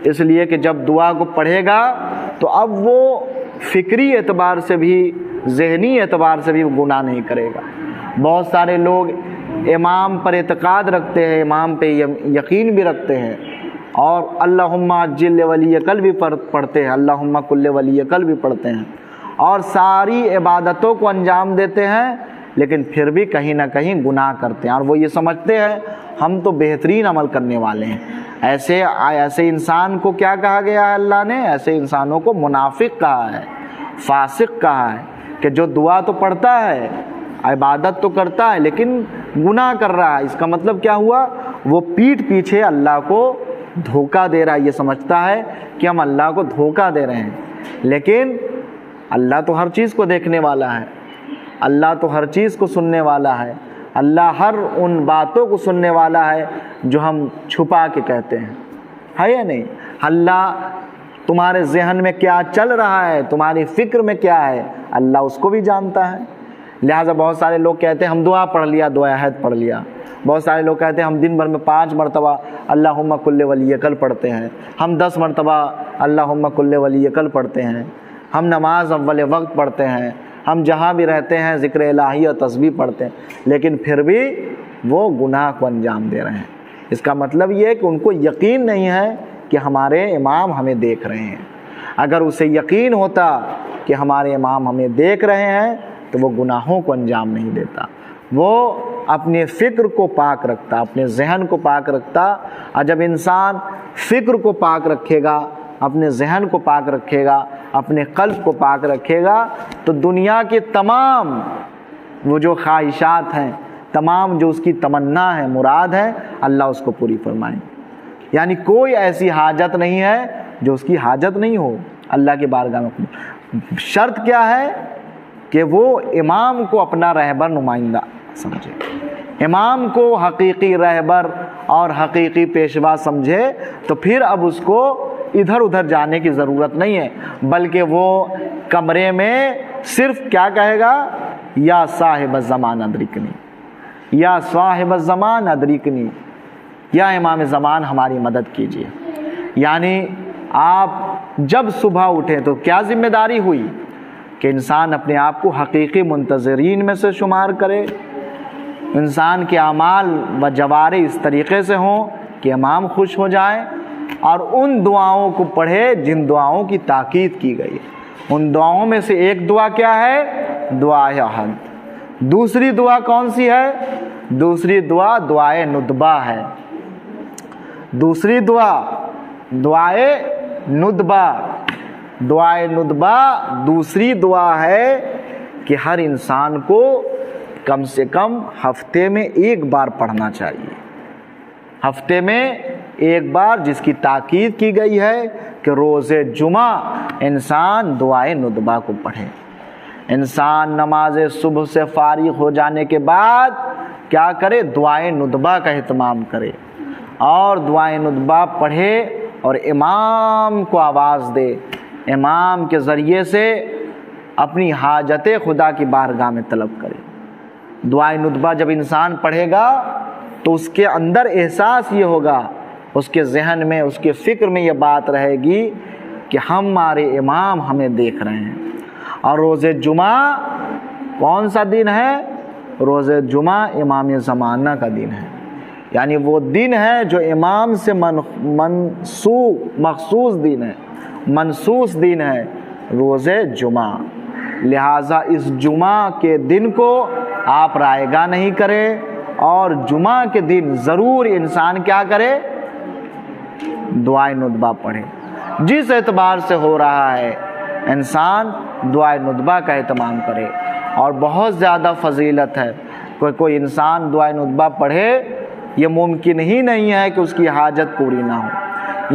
اس لیے کہ جب دعا کو پڑھے گا تو اب وہ فکری اعتبار سے بھی، ذہنی اعتبار سے بھی وہ گناہ نہیں کرے گا۔ بہت سارے لوگ امام پر اعتقاد رکھتے ہیں، امام پہ یقین بھی رکھتے ہیں، اور اللہم عجل ولی کل بھی پڑھتے ہیں، اللہم کل ولی کل بھی پڑھتے ہیں، اور ساری عبادتوں کو انجام دیتے ہیں، لیکن پھر بھی کہیں نہ کہیں گناہ کرتے ہیں، اور وہ یہ سمجھتے ہیں ہم تو بہترین عمل کرنے والے ہیں۔ ایسے انسان کو کیا کہا گیا ہے؟ اللہ نے ایسے انسانوں کو منافق کہا ہے، فاسق کہا ہے، کہ جو دعا تو پڑھتا ہے، عبادت تو کرتا ہے، لیکن گناہ کر رہا ہے۔ اس کا مطلب کیا ہوا؟ وہ پیٹھ پیچھے اللہ کو دھوکہ دے رہا ہے، یہ سمجھتا ہے کہ ہم اللہ کو دھوکہ دے رہے ہیں، لیکن اللہ تو ہر چیز کو دیکھنے والا ہے، اللہ تو ہر چیز کو سننے والا ہے، اللہ ہر ان باتوں کو سننے والا ہے جو ہم چھپا کے کہتے ہیں، ہے یا نہیں؟ اللہ تمہارے ذہن میں کیا چل رہا ہے، تمہاری فکر میں کیا ہے، اللہ اس کو بھی جانتا ہے۔ لہٰذا بہت سارے لوگ کہتے ہیں ہم دعا پڑھ لیا، دعا عہد پڑھ لیا۔ بہت سارے لوگ کہتے ہیں ہم دن بھر میں 5 مرتبہ اللہم کل ولی کل پڑھتے ہیں، ہم 10 مرتبہ اللہم کل ولی کل پڑھتے ہیں، ہم نماز اول وقت پڑھتے ہیں، ہم جہاں بھی رہتے ہیں ذکر الہی اور تسبیح پڑھتے ہیں، لیکن پھر بھی وہ گناہ کو انجام دے رہے ہیں۔ اس کا مطلب یہ ہے کہ ان کو یقین نہیں ہے کہ ہمارے امام ہمیں دیکھ رہے ہیں۔ اگر اسے یقین ہوتا کہ ہمارے امام ہمیں دیکھ رہے ہیں تو وہ گناہوں کو انجام نہیں دیتا، وہ اپنے فکر کو پاک رکھتا، اپنے ذہن کو پاک رکھتا۔ اور جب انسان فکر کو پاک رکھے گا، اپنے ذہن کو پاک رکھے گا، اپنے قلب کو پاک رکھے گا، تو دنیا کے تمام وہ جو خواہشات ہیں، تمام جو اس کی تمنا ہے، مراد ہے، اللہ اس کو پوری فرمائے۔ یعنی کوئی ایسی حاجت نہیں ہے جو اس کی حاجت نہیں ہو اللہ کی بارگاہ میں۔ شرط کیا ہے کہ وہ امام کو اپنا رہبر نمائندہ سمجھے، امام کو حقیقی رہبر اور حقیقی پیشوا سمجھے، تو پھر اب اس کو ادھر ادھر جانے کی ضرورت نہیں ہے، بلکہ وہ کمرے میں صرف کیا کہے گا؟ یا صاحب الزمان ادرکنی، یا صاحب الزمان ادرکنی، یا امام زمان ہماری مدد کیجیے۔ یعنی آپ جب صبح اٹھیں تو کیا ذمہ داری ہوئی کہ انسان اپنے آپ کو حقیقی منتظرین میں سے شمار کرے، انسان کے اعمال و جوارح اس طریقے سے ہوں کہ امام خوش ہو جائیں، اور ان دعاؤں کو پڑھے جن دعاؤں کی تاکید کی گئی ہے۔ ان دعاؤں میں سے ایک دعا کیا ہے؟ دعائے عہد۔ دوسری دعا کون سی ہے؟ دوسری دعا دعائے ندبہ ہے۔ دوسری دعا دعائے ندبہ، دعائے ندبہ دوسری دعا ہے کہ ہر انسان کو کم سے کم ہفتے میں ایک بار پڑھنا چاہیے، ہفتے میں ایک بار، جس کی تاکید کی گئی ہے کہ روز جمعہ انسان دعائے ندبہ کو پڑھے۔ انسان نماز صبح سے فارغ ہو جانے کے بعد کیا کرے؟ دعائے ندبہ کا اہتمام کرے، اور دعائے ندبہ پڑھے، اور امام کو آواز دے، امام کے ذریعے سے اپنی حاجت خدا کی بارگاہ میں طلب کرے۔ دعائے ندبہ جب انسان پڑھے گا تو اس کے اندر احساس یہ ہوگا اس کے ذہن میں، اس کے فکر میں یہ بات رہے گی کہ ہمارے امام ہمیں دیکھ رہے ہیں۔ اور روز جمعہ کون سا دن ہے؟ روز جمعہ امام زمانہ کا دن ہے، یعنی وہ دن ہے جو امام سے مخصوص دن ہے، منصوص دن ہے روز جمعہ۔ لہٰذا اس جمعہ کے دن کو آپ رائے گاہ نہیں کریں، اور جمعہ کے دن ضرور انسان کیا کرے؟ دعائے ندبہ پڑھے۔ جس اعتبار سے ہو رہا ہے انسان دعائے ندبہ کا اہتمام کرے، اور بہت زیادہ فضیلت ہے۔ کوئی انسان دعائے ندبہ پڑھے، یہ ممکن ہی نہیں ہے کہ اس کی حاجت پوری نہ ہو،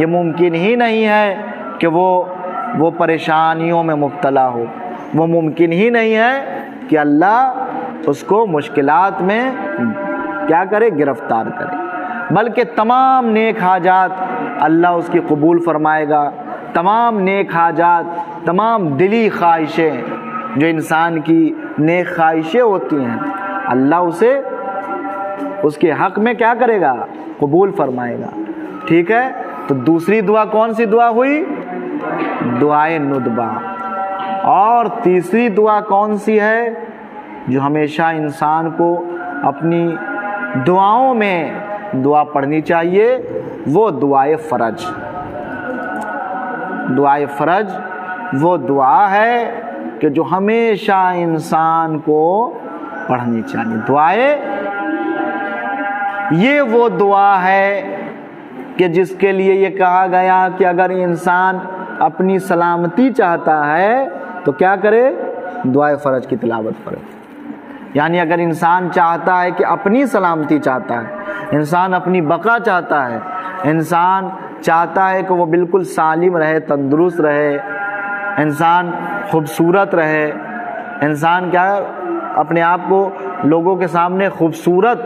یہ ممکن ہی نہیں ہے کہ وہ پریشانیوں میں مبتلا ہو، وہ ممکن ہی نہیں ہے کہ اللہ اس کو مشکلات میں کیا کرے؟ گرفتار کرے، بلکہ تمام نیک حاجات اللہ اس کی قبول فرمائے گا۔ تمام نیک حاجات، تمام دلی خواہشیں جو انسان کی نیک خواہشیں ہوتی ہیں، اللہ اسے اس کے حق میں کیا کرے گا؟ قبول فرمائے گا۔ ٹھیک ہے، تو دوسری دعا کون سی دعا ہوئی؟ دعائے ندبہ۔ اور تیسری دعا کون سی ہے جو ہمیشہ انسان کو اپنی دعاؤں میں دعا پڑھنی چاہیے؟ وہ دعائے فرج۔ دعائے فرج وہ دعا ہے کہ جو ہمیشہ انسان کو پڑھنی چاہیے۔ دعائے یہ وہ دعا ہے کہ جس کے لیے یہ کہا گیا کہ اگر انسان اپنی سلامتی چاہتا ہے تو کیا کرے؟ دعائے فرج کی تلاوت کرے۔ یعنی اگر انسان چاہتا ہے کہ اپنی سلامتی چاہتا ہے، انسان اپنی بقا چاہتا ہے، انسان چاہتا ہے کہ وہ بالکل سالم رہے، تندرست رہے، انسان خوبصورت رہے، انسان کیا اپنے آپ کو لوگوں کے سامنے خوبصورت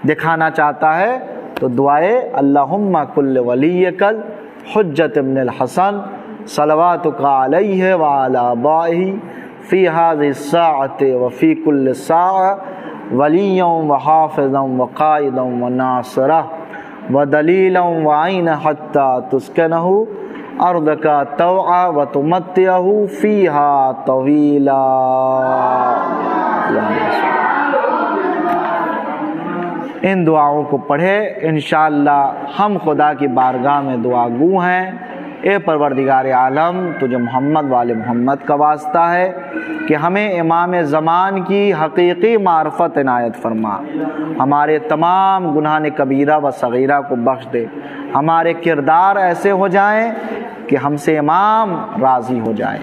دکھانا چاہتا ہے، تو دعائے اللہم کل ولیک حجت ابن الحسن صلواتک علیہ وعلی آبائہ فی هذه الساعة وفی کل ساعة ولیا وحافظا وقائدا وناصرا ودلیلا وعینا حتی تسکنہ ارضک طوعا وتمتعہ فیہا طویلا۔ ان دعاؤں کو پڑھے، انشاءاللہ ہم خدا کی بارگاہ میں دعا گو ہیں۔ اے پروردگار عالم، تجھے محمد والے محمد کا واسطہ ہے کہ ہمیں امام زمان کی حقیقی معرفت عنایت فرما، ہمارے تمام گناہ کبیرہ و صغیرہ کو بخش دے، ہمارے کردار ایسے ہو جائیں کہ ہم سے امام راضی ہو جائے،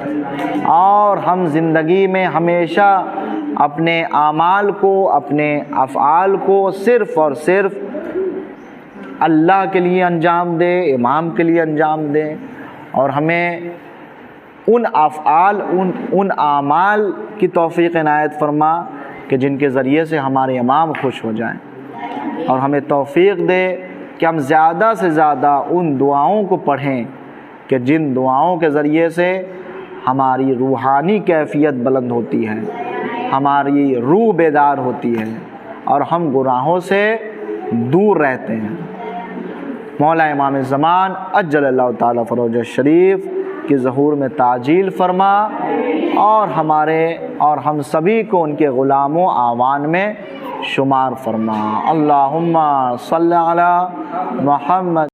اور ہم زندگی میں ہمیشہ اپنے اعمال کو، اپنے افعال کو صرف اور صرف اللہ کے لیے انجام دے، امام کے لیے انجام دیں، اور ہمیں ان افعال، ان اعمال کی توفیق عنایت فرما کہ جن کے ذریعے سے ہمارے امام خوش ہو جائیں، اور ہمیں توفیق دے کہ ہم زیادہ سے زیادہ ان دعاؤں کو پڑھیں کہ جن دعاؤں کے ذریعے سے ہماری روحانی کیفیت بلند ہوتی ہے، ہماری روح بیدار ہوتی ہے، اور ہم گناہوں سے دور رہتے ہیں۔ مولا امام زمان عجل اللہ تعالیٰ فروج شریف کی ظہور میں تعجیل فرما، اور ہم سبھی کو ان کے غلام و اعوان میں شمار فرما۔ اللہم صلی علی محمد